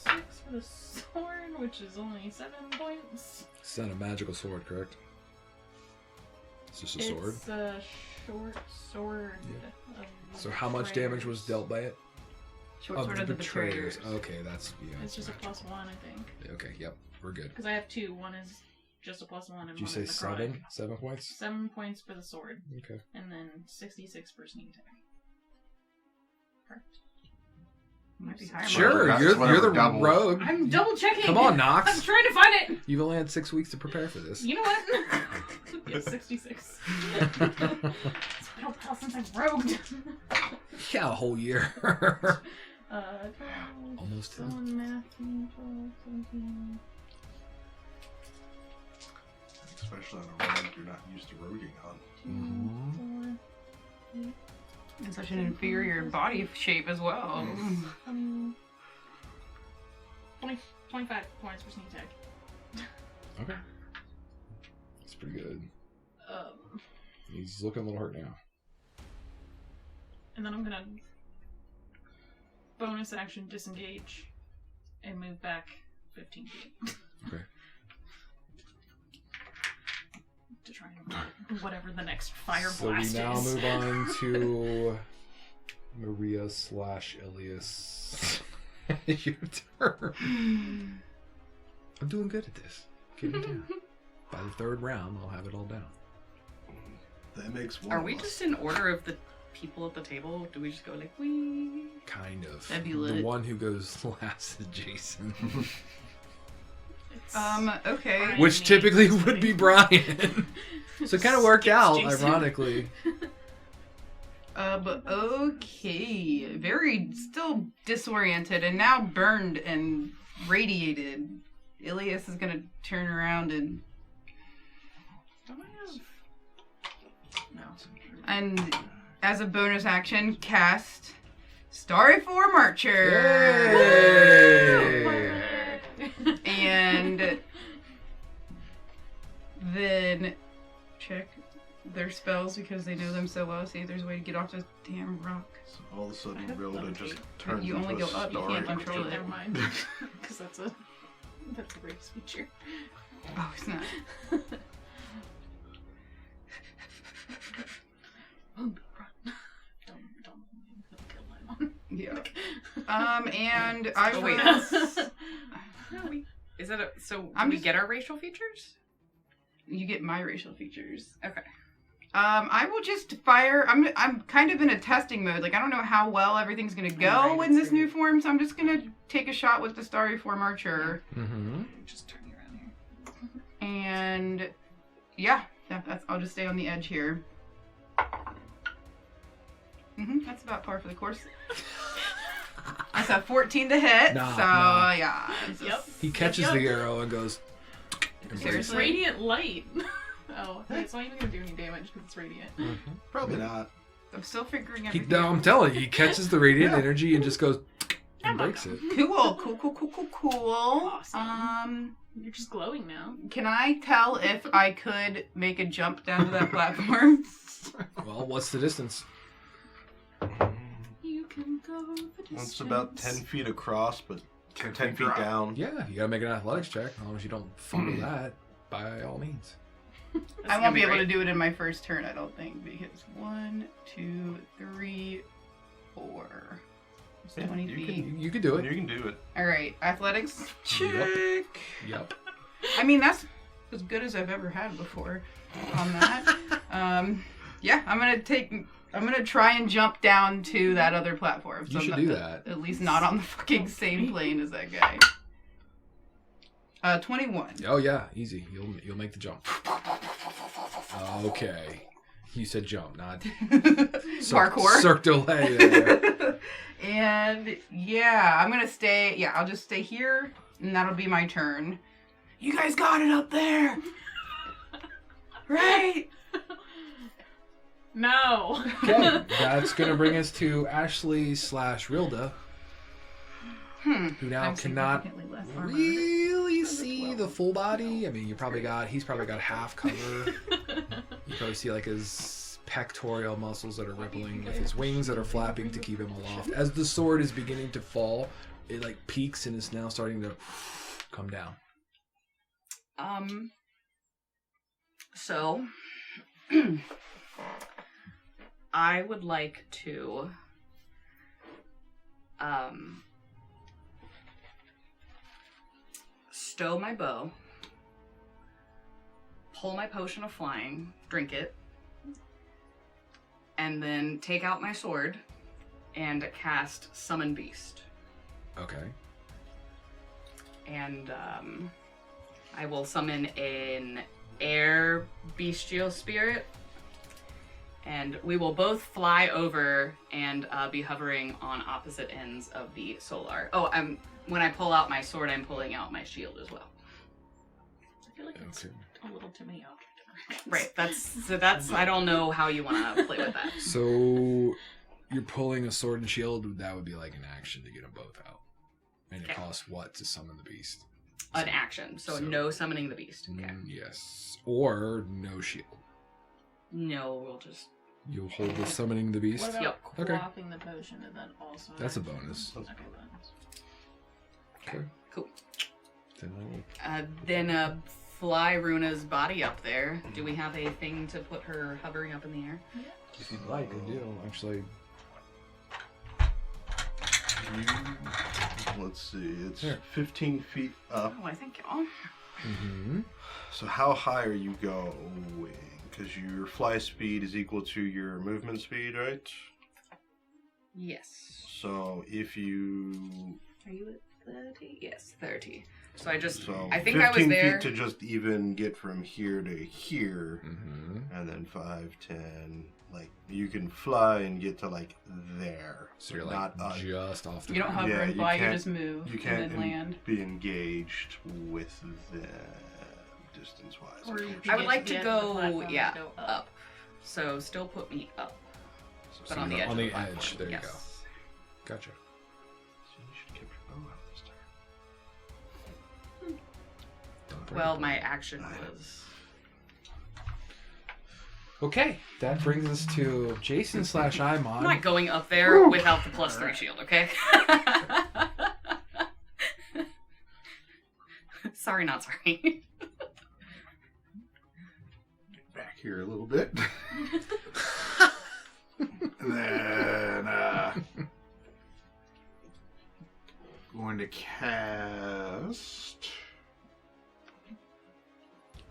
for the sword, which is only 7 points. It's not a magical sword, correct? It's just a sword. It's a short sword. Yeah. Of So how much damage was dealt by it? Short Sword of the Betrayers. Okay, that's It's just a magical. +1, I think. Okay, yep, we're good. Because I have 2. One is just a +1, and Did you one say is necrotic. 7? 7 points? 7 points for the sword, Okay. and then 66 for sneak attack. Correct. Might be higher. Sure, That's you're whatever the double. rogue. I'm double checking. Come on, I'm Nox. trying to find it. You've only had 6 weeks to prepare for this. You know what? Yeah, 66. It's been a while since I've rogued. Yeah, a whole year. 12, Almost 10. someone math, 12, 17. Especially on a rogue you're not used to roguing on. 2, 4, 8, In such an inferior body shape as well. 20, 25 points for sneak attack. Okay. That's pretty good. Um, He's looking a little hurt now. and then I'm gonna bonus action disengage and move back 15 feet. Okay. To try and avoid whatever the next fire So we blast now is. move on to Maria / Elias. Your turn. I'm doing good at this. Get it down. By the 3rd round, I'll have it all down. That makes one. Are of we us. just in order of the people at the table? Do we just go like, wee? Kind of. That'd be The lit. one who goes last is Jason. It's Okay. Bryan Which me, typically so would be Brian. So it kind of worked It's out, Jason. ironically. But okay. Very still disoriented and now burned and radiated. Ilias is gonna turn around and Don't I have... No. and as a bonus action cast Starry Form Archer. Yay! And then check their spells because they know them so well. See if there's a way to get off this damn rock. So all of a sudden, I have Rilla levitate. just turns You into only a go up, you starry can't control creature. it. Never mind. Because that's a race feature. Oh, it's not. Run. Don't kill my mom. Yeah. And I Oh, will. wait. No, is that so? Do I'm we just- get our racial features? You get my racial features. Okay. I will just fire. I'm kind of in a testing mode. Like I don't know how well everything's gonna go Right, in it's this new very- form, so I'm just gonna take a shot with the Starry Form Archer. Mm-hmm. Just turn you around here. And yeah, that's. I'll just stay on the edge here. That's about par for the course. That's a 14 to hit. Nah, so nah. yeah. it's Yep. just- He catches Yep. the arrow and goes. It's Seriously? radiant light. Oh, it's not even gonna do any damage because it's radiant. Probably not. I'm still figuring He, everything. no, I'm telling you, he catches the radiant Yeah. energy and just goes and Oh my breaks it. Cool. Awesome. You're just glowing now. Can I tell if I could make a jump down to that platform? Well, what's the distance? You can go the distance. It's about 10 feet across, but 10 feet drop. down. Yeah, you gotta make an athletics check. As long as you don't fumble that, by all means. That's I gonna won't be able great. to do it in my first turn, I don't think, because 1, 2, 3, 4. It's Yeah, 20 you feet. You could do You it. can do it. All right, athletics check. Yep. I mean, that's as good as I've ever had before on that. Yeah, I'm gonna try and jump down to that other platform. You should I'm do not- that. At least not on the fucking same plane as that guy. 21. Oh yeah, easy. You'll make the jump. Okay. You said jump, not Parkour. Cirque du Soleil there. And yeah, I'm gonna stay. Yeah, I'll just stay here, and that'll be my turn. You guys got it up there, right? No. Okay, that's gonna bring us to Ashley/Rilda, who now I'm cannot significantly less armor. really see the full body. I mean, he's probably got half cover. You probably see like his pectoral muscles that are rippling with his wings that are flapping to keep him aloft. As the sword is beginning to fall, it like peaks and is now starting to come down. So I would like to stow my bow, pull my potion of flying, drink it, and then take out my sword and cast Summon Beast. Okay. And I will summon an air bestial spirit, and we will both fly over and be hovering on opposite ends of the solar. Oh, when I pull out my sword, I'm pulling out my shield as well. I feel like it's Okay. a little too many object directions. Right. That's. I don't know how you want to play with that. So you're pulling a sword and shield. That would be like an action to get them both out. And it Okay. costs what to summon the beast? An action. So So- no summoning the beast. Okay. Yes. Or no shield. No, we'll just. You hold the summoning the beast. What about Yep. Okay. quaffing the potion and then also... That's a an action? bonus. Okay, bonus. Okay. Cool. Then I will. Then fly Runa's body up there. Do we have a thing to put her hovering up in the air? If you'd like, I do. Actually, Let's see. It's Here. 15 feet up. Oh, I think y'all. mm-hmm. So how high are you going? Because your fly speed is equal to your movement speed, right? Yes. So if you... Are you at 30? Yes, 30. So I just. So I think 15 I was there. feet to just even get from here to here. Mm-hmm. And then 5, 10... Like, you can fly and get to, like, there. So you're not like just off the You don't ground. hover and you fly, you can't- just move You and can't then land. be engaged with them distance-wise. Or you I would get like the to end of the go, platform and yeah, go up. So still put me up, but So on the you're edge. on of the the platform. edge, there you Yes. go. Gotcha. So you should keep your bow out this time. Don't break Well, it. my action was. Okay, that brings us to Jason/Imon. I'm not going up there without the +3 shield, okay? Sorry, not sorry. Back here a little bit. And then going to cast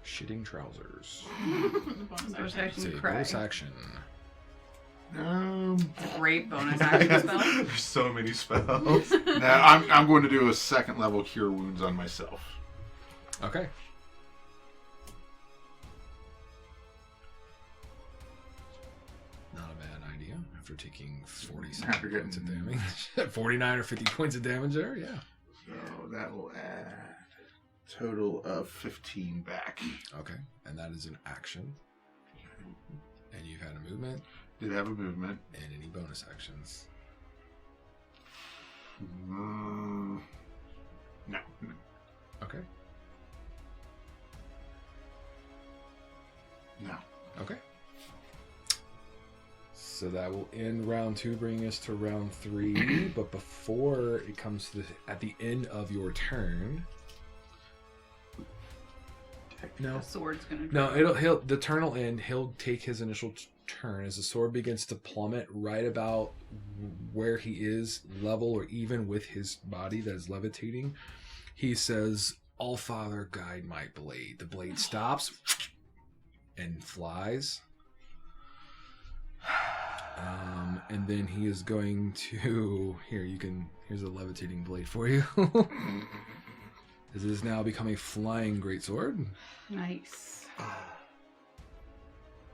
Shitting trousers. Bonus Bonus action. action. It's a Cry. bonus action. Great bonus action spell. There's so many spells. Now I'm going to do a second level cure wounds on myself. Okay. Not a bad idea. after taking 40 After getting- points of damage. 49 or 50 points of damage there, yeah. So that will add a total of 15 back. Okay, and that is an action. And you've had a movement Did have a movement. and any bonus actions. No. Okay. No. Okay. So that will end round 2, bringing us to round 3. But before it comes to at the end of your turn. No. The sword's gonna. No, the turn will end. He'll take his initial turn as the sword begins to plummet right about where he is, level or even with his body that is levitating. He says, "All Father, guide my blade." The blade stops and flies. And then he is going to here's a levitating blade for you. This is now become a flying greatsword. Nice.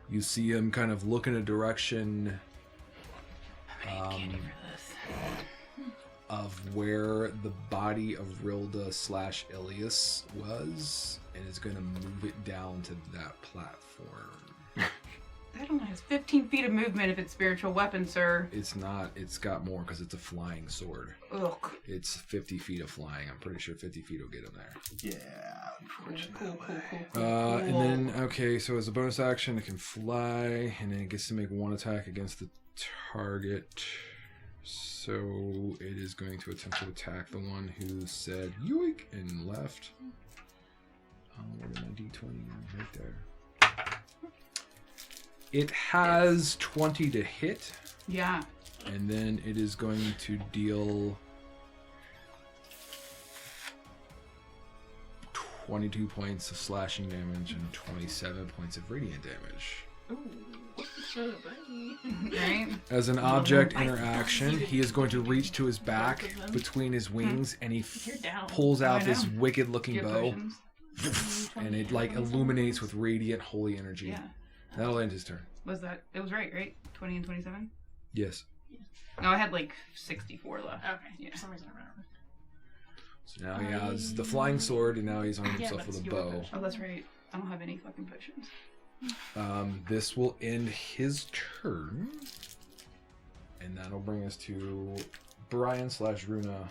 You see him kind of look in a direction Candy for this. of where the body of Rilda / Ilias was, and is going to move it down to that platform. That only has 15 feet of movement if it's spiritual weapon, sir. It's not. It's got more because it's a flying sword. Ugh. It's 50 feet of flying. I'm pretty sure 50 feet will get him there. Yeah, unfortunately. Cool. And then, okay, so as a bonus action, it can fly, and then it gets to make one attack against the target. So it is going to attempt to attack the one who said yoink and left. Where did my D20? Right there. It has 20 to hit, Yeah. and then it is going to deal 22 points of slashing damage and 27 points of radiant damage. Right? As an object interaction, he is going to reach to his back between his wings, and he You're down. pulls out I this know. wicked-looking Get bow, potions. and it like illuminates with radiant holy energy. Yeah. That'll end his turn. Was that? It was right? 20 and 27? Yes. No, I had like 64 left. Okay. Yeah. For some reason I remember. So now he has the flying sword, and now he's armed Yeah, himself with that's a your bow. potion. Oh, that's right. I don't have any fucking potions. This will end his turn, and that'll bring us to Bryan / Runa.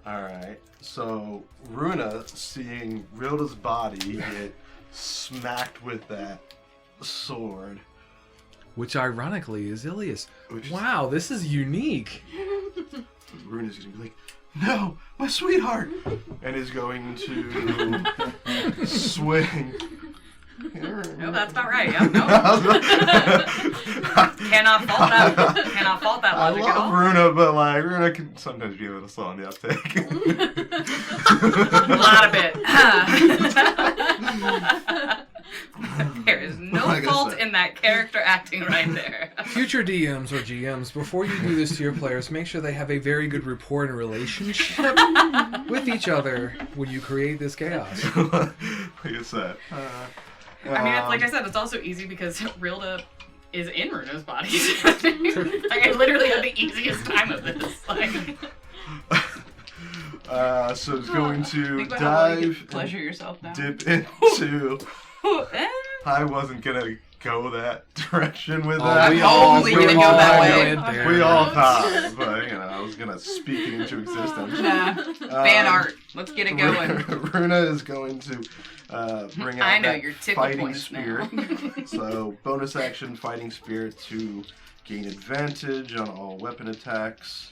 Alright, so Runa, seeing Rilda's body get smacked with that sword. Which ironically is Ilias. Which- Wow, this is unique. Runa's gonna be like, "No, my sweetheart!" and is going to swing. No, that's not right. Yep, no. Cannot fault that I logic at love all. Runa, but like Runa can sometimes be a little slow on the uptake. A lot of it. There is no Like I fault said. in that character acting right there. Future DMs or GMs, before you do this to your players, make sure they have a very good rapport and relationship with each other when you create this chaos. Like I said. I mean, it's, like I said, it's also easy because Rilda is in Runa's body. Like, I literally had the easiest time of this. Like, So it's going to Think about how you dive, get pleasure yourself now. dip into. Eh? I wasn't gonna go that direction with Oh, that. we all only gonna go that way. went there. We all thought, but you know, I was gonna speak it into existence. Nah. Fan art. Let's get it going. Runa is going to bring out I know that your tippy fighting points spirit. now. So bonus action fighting spirit to gain advantage on all weapon attacks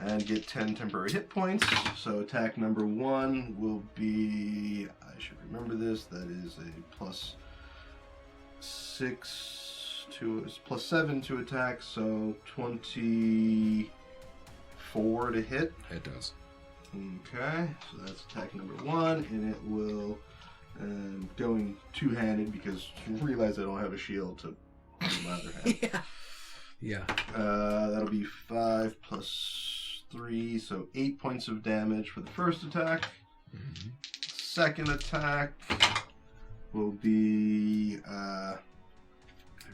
and get 10 temporary hit points. So attack number 1 will be, I should remember this, that is a +7 to attack, so 24 to hit. It does. Okay, so that's attack number 1, and it will going two-handed because I realize I don't have a shield to do my other hand. Yeah. That'll be 5 plus 3, so 8 points of damage for the first attack. Second attack will be, I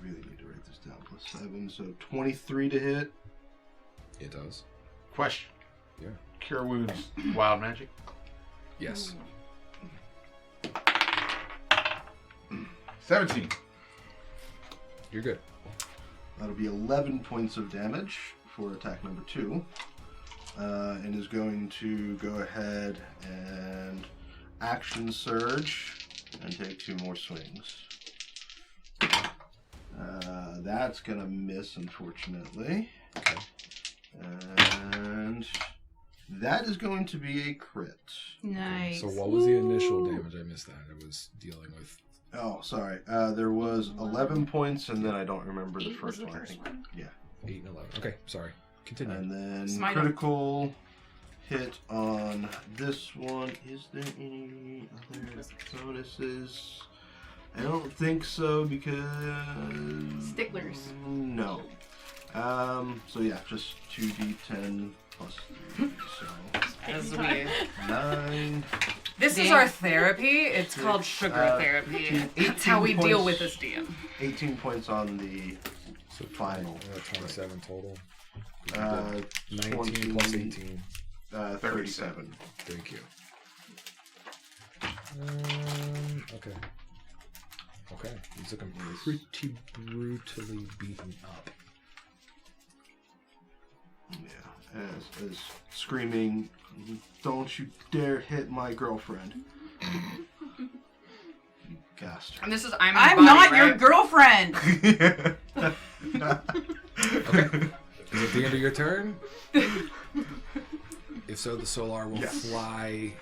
really need to write this down. +7, so 23 to hit. It does. Question. Yeah. Cure wounds, wild magic. Yes. 17. You're good. That'll be 11 points of damage for attack number 2. And is going to go ahead and action surge and take 2 more swings. That's going to miss, unfortunately. Okay. And that is going to be a crit. Nice. So what was the initial damage? I missed that. I was dealing with... Oh, sorry. There was 11 points, and then I don't remember the 8 was first the one. I first think. one. Yeah. 8 and 11. Okay, sorry. Continue. And then Smite 'em. critical hit on this one. Is there any other bonuses? I don't think so because Sticklers. No. So yeah, just 2d10 plus 3. So As we, 9. this is Damn. our therapy. It's called Six, sugar therapy. 18 That's how we deal points. with this DM. 18 points on the So final. 27 total. 19 19 plus 18. 37. Thank you. Okay. Okay. He's looking pretty brutally beaten up. Yeah, as screaming, "Don't you dare hit my girlfriend!" You bastard. And this is I'm I'm body, not right? your girlfriend. Okay. Is it the end of your turn? If so, the Solar will Yes. fly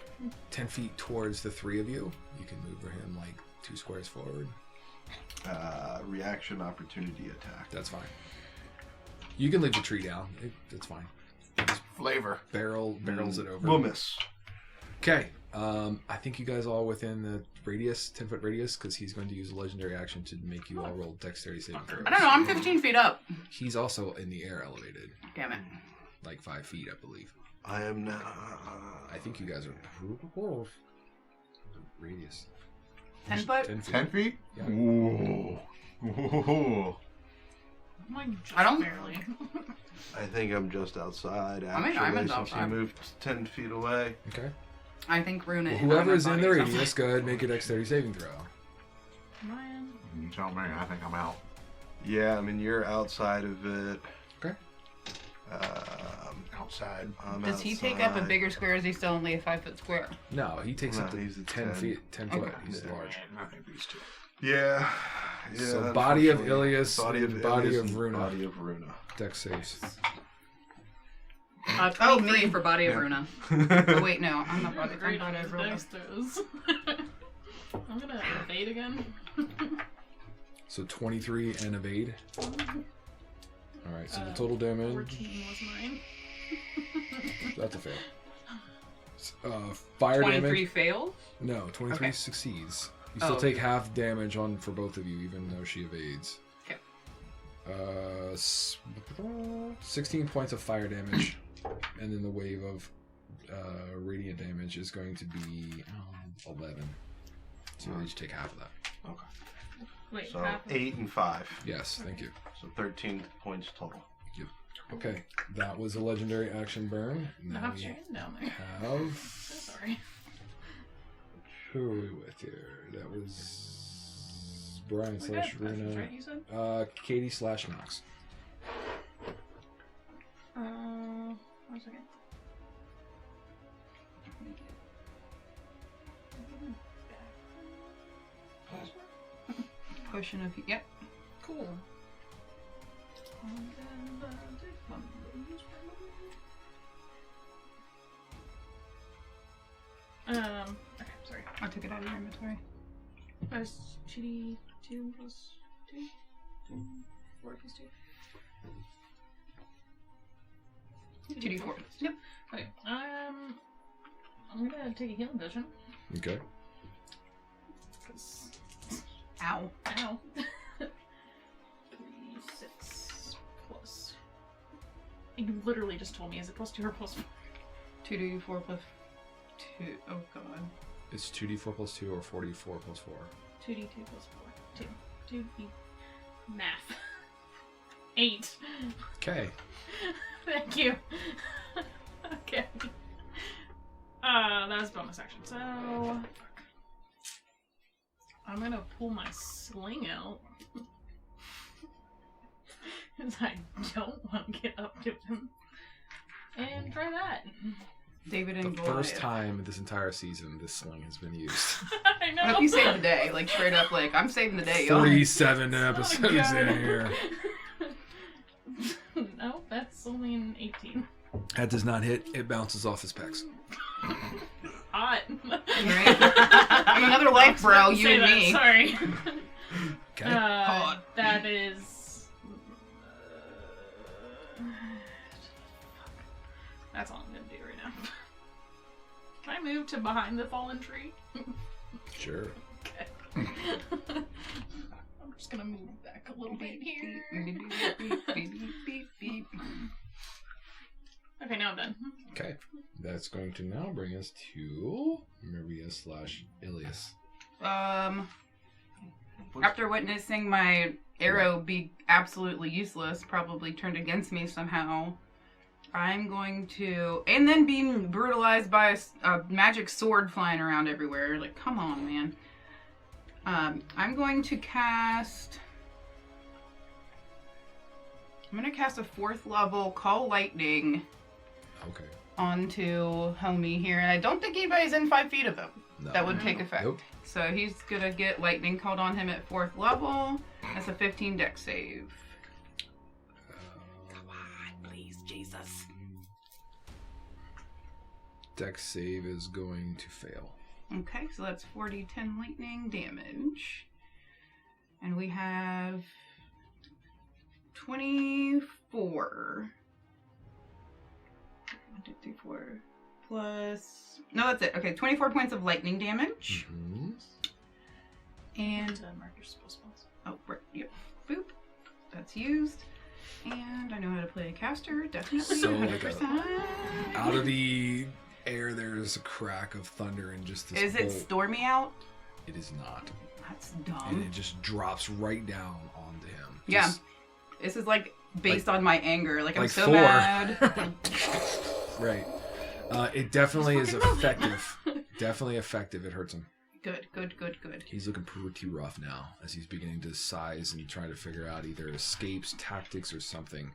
10 feet towards the 3 of you. You can move him like 2 squares forward. Reaction opportunity attack. That's fine. You can leave the tree down. It's fine. Flavor. Barrels it over. We'll miss. Okay. I think you guys all within the radius, 10-foot radius, because he's going to use a legendary action to make you all roll dexterity saving throws. I don't know. I'm 15 feet up. He's also in the air elevated, Damn it. like 5 feet, I believe. I am now. I think you guys are radius. 10 foot? 10 feet. 10 feet? Yeah. Ooh. Ooh. I'm like just I don't- barely. I think I'm just outside. I mean, Actually, I'm since outside. he moved 10 feet away. Okay. I think Runa Well, and whoever's I'm in the body. radius, go ahead and make a dexterity saving throw. Ryan. You tell me. I think I'm out. Yeah, I mean you're outside of it. Okay. Outside. I'm Does he take up a outside. bigger square or is he still only a 5-foot square? No, he takes No, up to he's at 10 10. feet, 10 foot. Okay. He's Yeah. large. I think these two. Yeah. So body of unfortunately, Ilias, body of body Ilias of and Runa. Body of Runa. Dex saves. 23 for body of Yeah. Runa. Oh, wait, no. I'm not body. I'm Great body on of the Rona. dice throws. I'm gonna evade again. So 23 and evade. Alright, so the total damage. 14 was mine. That's a fail. Fire 23 damage. fails? No, 23 Okay. succeeds. You still Oh. take half damage on for both of you, even though she evades. Okay. 16 points of fire damage, and then the wave of radiant damage is going to be 11. So you'll each take half of that. Okay. Wait, So half of 8 and 5. Yes, thank you. So 13 points total. Okay, that was a legendary action burn. Now Now have we your hand down there. have. So sorry. Who are we with here? That was Bryan We slash got questions, Runa. right, you said? Katie slash Knox. 1 second. Potion of... Yep. Cool. Okay, sorry. I took it out of your inventory. That's 2d2 plus 2? 4 plus 2? 2d4. Yep. Okay, I'm gonna take a healing potion. Okay. Because. Ow. Ow. 3, 6 plus. You literally just told me, is it plus 2 or plus 4? 2d4 plus 2. Oh, God. It's 2d4 plus 2 or 44 plus 4. 2d2 plus 4. 2. 2d. Math. 8. Okay. Thank you. Okay. That was bonus action. So I'm gonna pull my sling out. Because I don't want to get up to him. And try that. David and The Goliath. first time this entire season this sling has been used. I know. I hope you save the day. Like, straight up, like, I'm saving the day, y'all. 47 episodes God. in here. No, that's only an 18. That does not hit. It bounces off his pecs. Hot. Right? I'm another life, bro. You Say and that, me. Sorry. Okay. Hot. That is. That's all I'm gonna do right now. Can I move to behind the fallen tree? Sure. Okay. I'm just gonna move back a little bit here. Okay, now I'm done. Okay. That's going to now bring us to Maria/Ilias. After witnessing my arrow be absolutely useless, probably turned against me somehow, I'm going to... And then being brutalized by a magic sword flying around everywhere. Like, come on, man. I'm going to cast... I'm going to cast a 4th level Call Lightning Okay. onto homie here. And I don't think anybody's in 5 feet of him. No. That would take effect. Nope. So he's gonna get lightning called on him at 4th level. That's a 15 dex save. Come on, please, Jesus. Dex save is going to fail. Okay, so that's 4d10 lightning damage. And we have 24. 1, 2, 3, 4. Plus... No, that's it. Okay, 24 points of lightning damage. Mm-hmm. And... Mark your spell spells. Oh, right, yep. Boop. That's used. And I know how to play a caster, definitely. So, like 100%. Out of the air, there's a crack of thunder and just this Is it bolt. stormy out? It is not. That's And dumb. it just drops right down onto him. Yeah. Just- This is like based on my anger. Like, I'm like so Thor. mad. Right. It definitely is Just fucking move it. effective. Definitely effective. It hurts him. Good, good, good, good. He's looking pretty rough now as he's beginning to size and try to figure out either escapes, tactics, or something.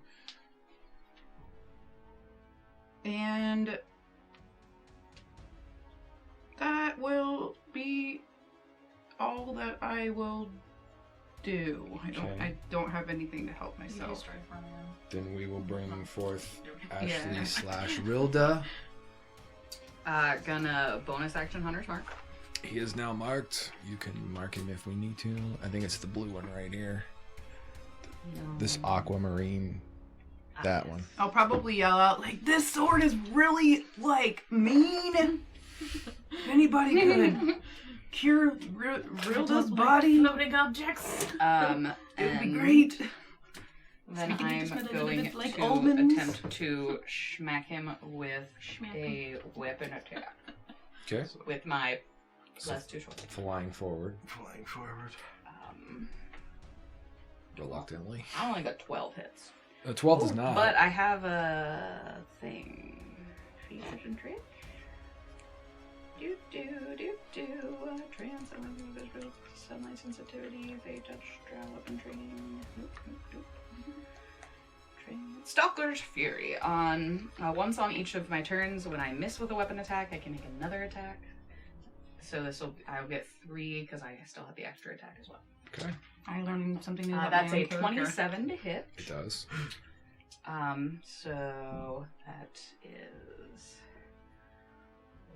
And that will be all that I will do. Okay. I don't have anything to help You myself. just tried running in. Then we will bring forth Yeah. Ashley/Rilda. Gonna bonus action Hunter's Mark. He is now marked. You can mark him if we need to. I think it's the blue one right here. No. This aquamarine. That one. I'll probably yell out, like, this sword is really, like, mean. If anybody could cure Rilda's body, Floating objects. it would be and great. Then Speaking I'm just with a little going bit like to almonds. attempt to smack him with Schmack a weapon attack Okay. with my So plus 2 short. flying forward Flying forward. reluctantly. I only got 12 hits. 12 does not. But I have a thing. Features and traits. Trans sunlight sensitivity, fade touch, draw weapon training. Stalker's Fury. On once on each of my turns, when I miss with a weapon attack, I can make another attack. So I'll get 3 because I still have the extra attack as well. Okay. I learned something new about That's my a own character. 27 to hit. It does. So that is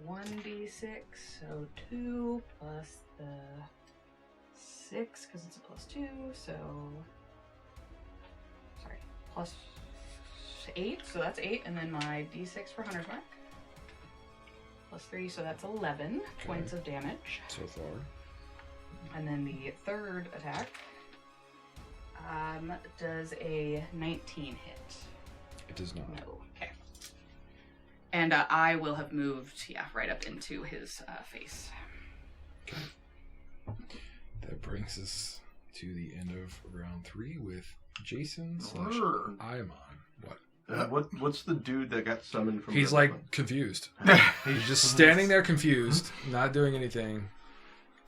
1d6, so 2 plus the 6, because it's a plus 2, so... Sorry, plus 8, so that's 8, and then my d6 for Hunter's Mark. Plus 3, so that's 11 points of damage. So far. And then the third attack does a 19 hit. It does not. No. Okay. And I will have moved, right up into his face. Okay. That brings us to the end of round 3 with Jason / Brr. Imon. What? What's the dude that got summoned from? He's the like confused. He's just standing there confused, not doing anything.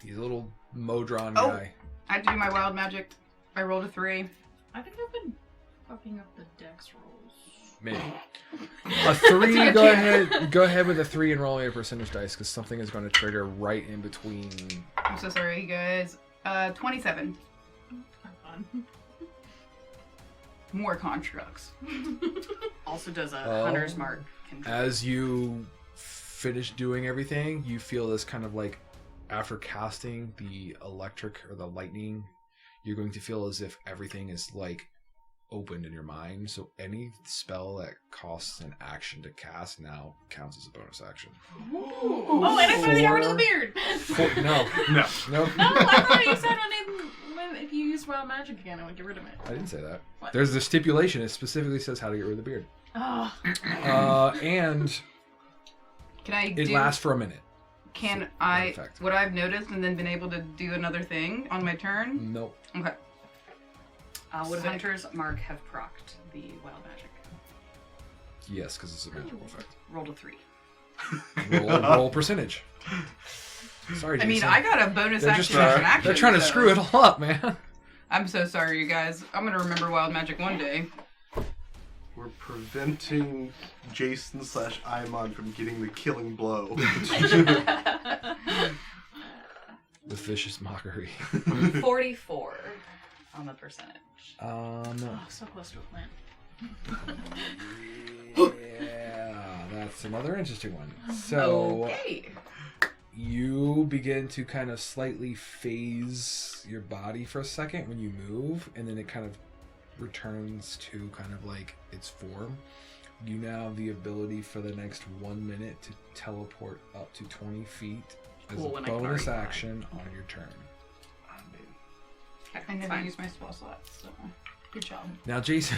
He's a little Modron Oh. guy. I had to do my wild magic. I rolled a 3. I think I've been fucking up the dex rolls. Maybe. A 3, go ahead with a 3 and roll me a percentage dice because something is going to trigger right in between. I'm so sorry, you guys. 27. Have fun. More constructs. Also does a Oh. hunter's mark. As you finish doing everything, you feel this kind of like, after casting the electric or the lightning, you're going to feel as if everything is like opened in your mind. So any spell that costs an action to cast now counts as a bonus action. Oh, and I finally got rid of the beard! No. No. No. No, I thought you said when if you use wild magic again, I would get rid of it. I didn't say that. What? There's the stipulation. It specifically says how to get rid of the beard. Oh. And Can I it do... lasts for a minute. Can So, I... effect. Would I have noticed and then been able to do another thing on my turn? Nope. Okay. Would Sick. hunter's mark have procced the wild magic? Yes, because it's a magical effect. Rolled a 3. Roll percentage. Sorry, I mean, Jason. I got a bonus They're action just as an action. they're trying to so- screw it all up, man. I'm so sorry, you guys. I'm gonna remember wild magic one day. We're preventing Jason / Imon from getting the killing blow. With vicious mockery. 44 on the percentage. Oh, so close to a plant. Yeah, that's another interesting one. So Okay. you begin to kind of slightly phase your body for a second when you move, and then it kind of returns to kind of like its form. You now have the ability for the next 1 minute to teleport up to 20 feet as Cool, a when I can bonus already fly. action on your turn. I never Fine. use my spell slots, so good job. Now, Jason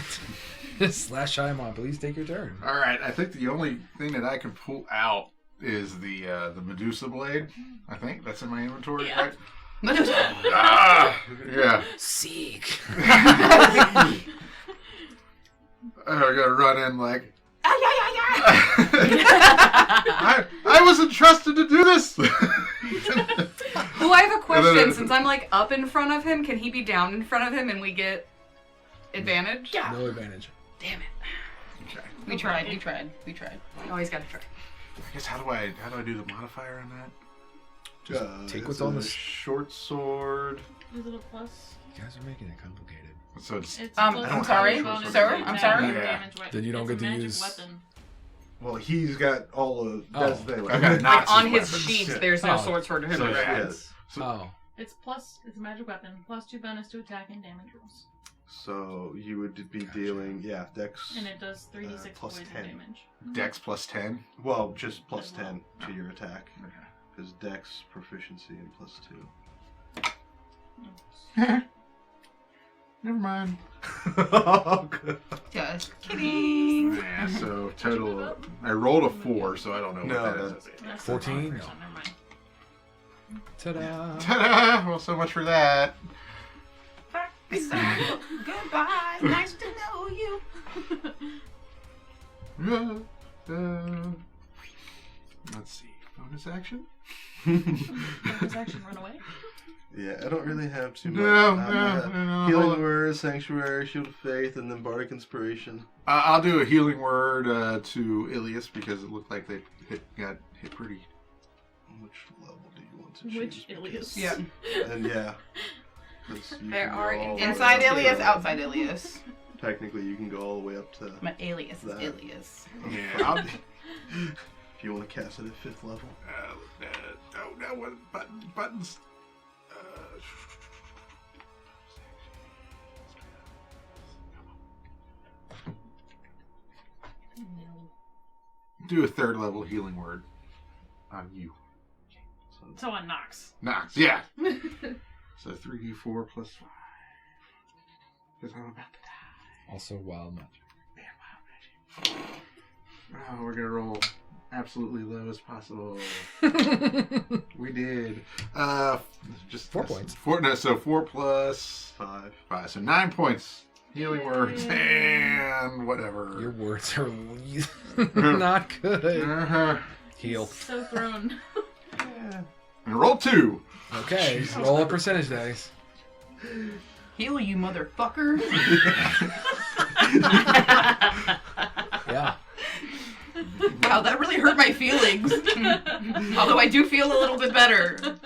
/ Imon, please take your turn. All right, I think the only thing that I can pull out is the Medusa blade. I think that's in my inventory, Yeah. right? Yeah. Seek. I gotta run in like. I was entrusted to do this. Oh, I have a question. then- Since I'm like up in front of him, can he be down in front of him and we get advantage? Yeah. No advantage. Damn it. Okay. We tried. Oh, he's got to try. I guess how do I do the modifier on that? Just take what's it's on a the short sword. Is it a plus? You guys are making it complicated. So it's It's I'm plus sorry, bonus sir, attack I'm sorry. and Yeah. damage weapon. Then you don't It's get a to magic use- weapon. Well, he's got all of. That's the thing. Okay, Like Knox's on his weapons. sheet, Yeah. there's no Oh. sword for him So, to yeah. add. Oh. It's a magic weapon. Plus 2 bonus to attack and damage rolls. So you would be Gotcha. dealing, Dex. And it does 3d6 plus poison 10. damage. Dex plus 10. Well, just plus 10 to your attack. Okay. Because Dex proficiency and plus 2. Never mind. Oh, good. Just kidding. Yeah, so total. I rolled a 4, so I don't know No, what that that's- is. That's 14? the wrong person, never mind. Ta-da. Ta-da! Well, so much for that. Goodbye. Nice to know you. Let's see. Bonus action? Bonus action, run away. Yeah, I don't really have too much. No, I have no. Healing hold on. Word, Sanctuary, Shield of Faith, and then Bardic Inspiration. I'll do a healing word to Ilias because it looked like they got hit pretty. Which level do you want to choose? Which Ilias? Yeah. And yeah. 'Cause you There can go are all the way Inside up to- alias, outside alias. Technically, you can go all the way up to. My alias is That. alias. Yeah, I'll. If you want to cast it at 5th level. No, what buttons? Do a 3rd level healing word on you. So on Nox. Knox, yeah. So 3d4 plus 5. Because I'm about to die. Also wild magic. Man, wow, magic. Oh, we're gonna roll absolutely low as possible. We did. Just 4 points. 4 plus 5. 5, so 9 points. Healing words and whatever. Your words are not good. Uh-huh. Heal. So thrown. And roll 2. Okay, roll a percentage dice. Heal, you motherfucker. Yeah. Wow, that really hurt my feelings. Although I do feel a little bit better.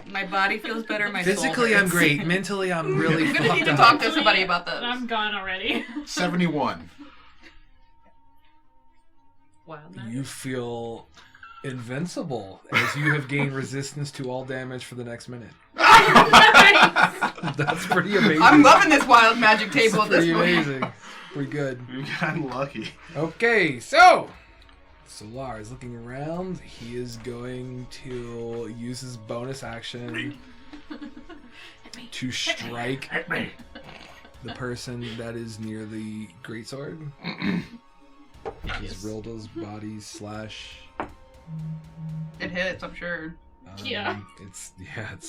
My body feels better. My Physically, soul I'm hurts. great. Mentally, I'm really I'm gonna need fucked to up. talk to somebody about this. I'm gone already. 71. Wild You feel invincible as you have gained resistance to all damage for the next minute. That's pretty amazing. I'm loving this wild magic table at That's this pretty point. amazing. Pretty good. You got lucky. Okay, so Solar is looking around. He is going to use his bonus action to strike the person that is near the greatsword. Which is Rilda's body slash. It hits, I'm sure. Yeah. It's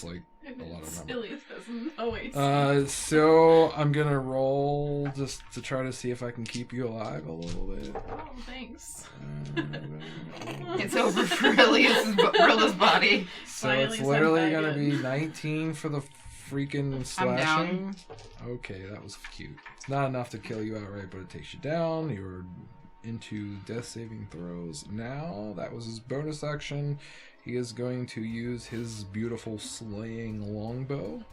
like a lot of numbers. Ilias doesn't always. So I'm gonna roll just to try to see if I can keep you alive a little bit. Oh, thanks. It's over for Rilda's body. So Finally it's said literally that gonna again. be 19 for the freaking slashing. Okay, that was cute. It's not enough to kill you outright, but it takes you down. You're into death saving throws. Now that was his bonus action. He is going to use his beautiful slaying longbow.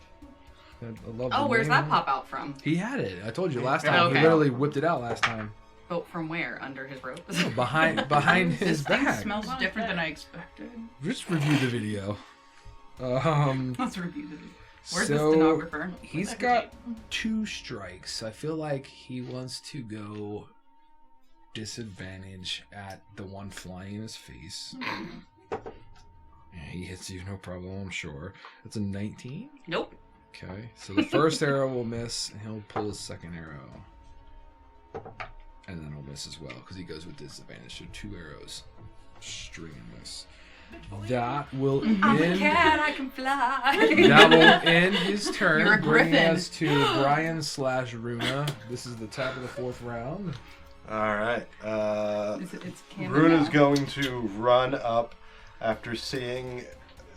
I love the Oh, where's name. that pop out from? He had it. I told you last time. Okay. He literally whipped it out last time. Oh, from where? Under his robe? No, behind his This thing back. smells different than I expected. Just review the video. Let's review the video. Where's so the stenographer? he's got 2 strikes. I feel like he wants to go disadvantage at the one flying in his face. Yeah, he hits you, no problem, I'm sure. That's a 19. Nope. Okay, so the first arrow will miss, and he'll pull his second arrow. And then he'll miss as well, because he goes with disadvantage. So 2 arrows. String and miss. That will I'm a end. cat, I can fly. That will end his turn. You're a bringing griffin. us to Bryan / Runa. This is the top of the 4th round. All right. It's canon Runa's now. going to run up after seeing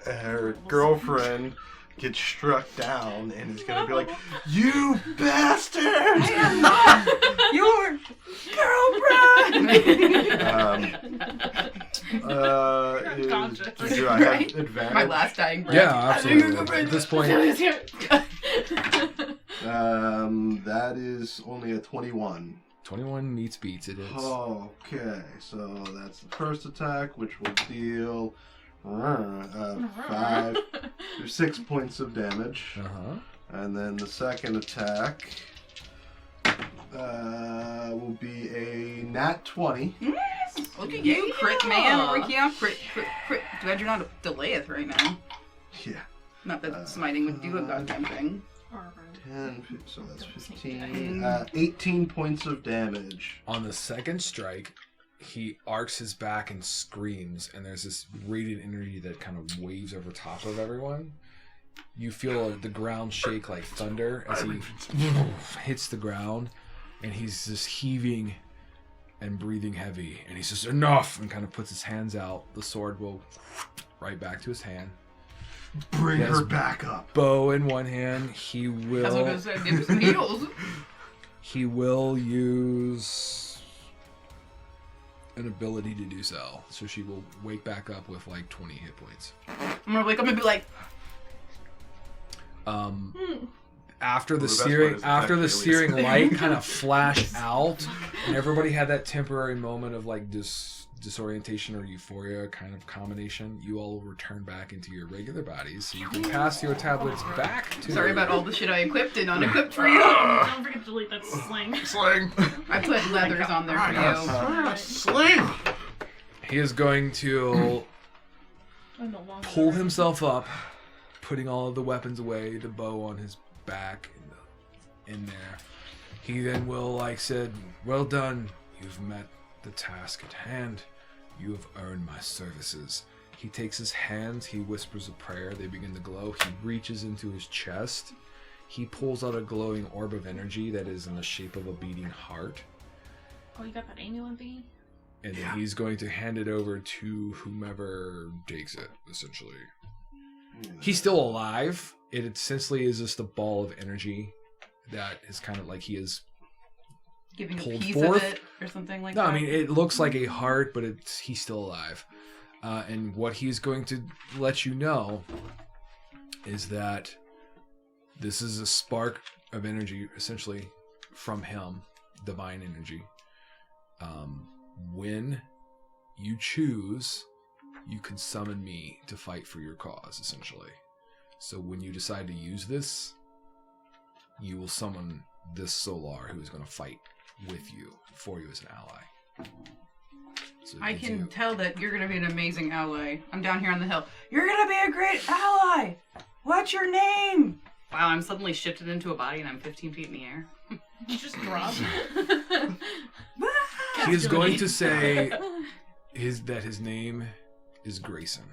her girlfriend get struck down, and is going to be like, "You bastard! Your girlfriend! Do I have advantage? My last dying breath. Yeah, absolutely. At this point, That is only a 21. 21 meets beats. It is. Okay, so that's the first attack, which will deal 5 or 6 points of damage. Uh-huh. And then the second attack will be a nat 20. Look at you, crit man over here. Crit. Glad you're not delayeth right now. Yeah. Not that smiting would do a goddamn thing. 10, so that's 15. 18 points of damage. On the second strike, he arcs his back and screams, and there's this radiant energy that kind of waves over top of everyone. You feel the ground shake like thunder as he hits the ground, and he's just heaving and breathing heavy, and he says, "Enough!" and kind of puts his hands out. The sword will right back to his hand. Bring Yes. her back up. Bow in one hand. He That's what I will. was gonna say. Give me some heals. He will use an ability to do so. So she will wake back up with like 20 hit points. I'm gonna wake up and be like, After the Well, the best part is it's searing actually light kind of flashed out, and everybody had that temporary moment of like disorientation or euphoria kind of combination. You all will return back into your regular bodies, so you can pass your tablets back to. sorry about all the shit I equipped and unequipped for you. Don't forget to delete that sling. Sling! I put leathers on there for you. Sling! He is going to I'm no longer pull the- himself up, putting all of the weapons away, the bow on his back in there. He then will, like, said, "Well done. You've met the task at hand. You have earned my services." He takes his hands, he whispers a prayer, they begin to glow. He reaches into his chest. He pulls out a glowing orb of energy that is in the shape of a beating heart. Oh, you got that amulet thingy? And then he's going to hand it over to whomever takes it, essentially. He's still alive. It essentially is just a ball of energy that is kind of like he is Giving a pulled piece forth. of it or something like No, that. I mean, it looks like a heart, but he's still alive. And what he's going to let you know is that this is a spark of energy, essentially, from him, divine energy. When you choose, you can summon me to fight for your cause, essentially. So when you decide to use this, you will summon this Solar who is going to fight with you, for you as an ally. So I you can do- tell that you're going to be an amazing ally. I'm down here on the hill. You're going to be a great ally. What's your name? Wow, I'm suddenly shifted into a body and I'm 15 feet in the air. You just drop. He is going to say that his name is Grayson.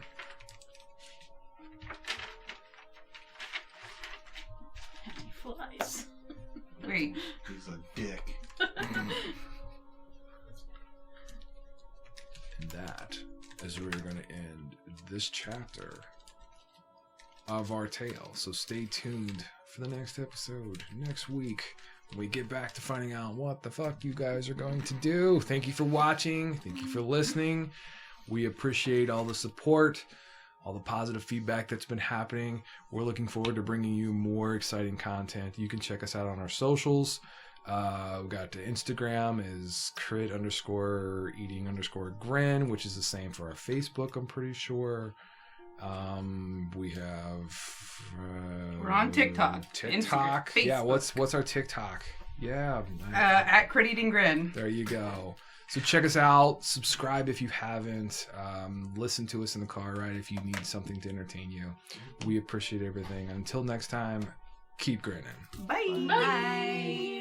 Flies. Wait. He's a dick. And that is where we're going to end this chapter of our tale. So stay tuned for the next episode next week when we get back to finding out what the fuck you guys are going to do. Thank you for watching. Thank you for listening. We appreciate all the support, all the positive feedback that's been happening. We're looking forward to bringing you more exciting content. You can check us out on our socials. We got the Instagram is crit_eating_grin, which is the same for our Facebook, I'm pretty sure. We have We're on TikTok. TikTok. Instagram, Yeah, Facebook. what's our TikTok? Yeah. At Crit Eating Grin. There you go. So check us out. Subscribe if you haven't. Listen to us in the car ride if you need something to entertain you. We appreciate everything. Until next time, keep grinning. Bye. Bye.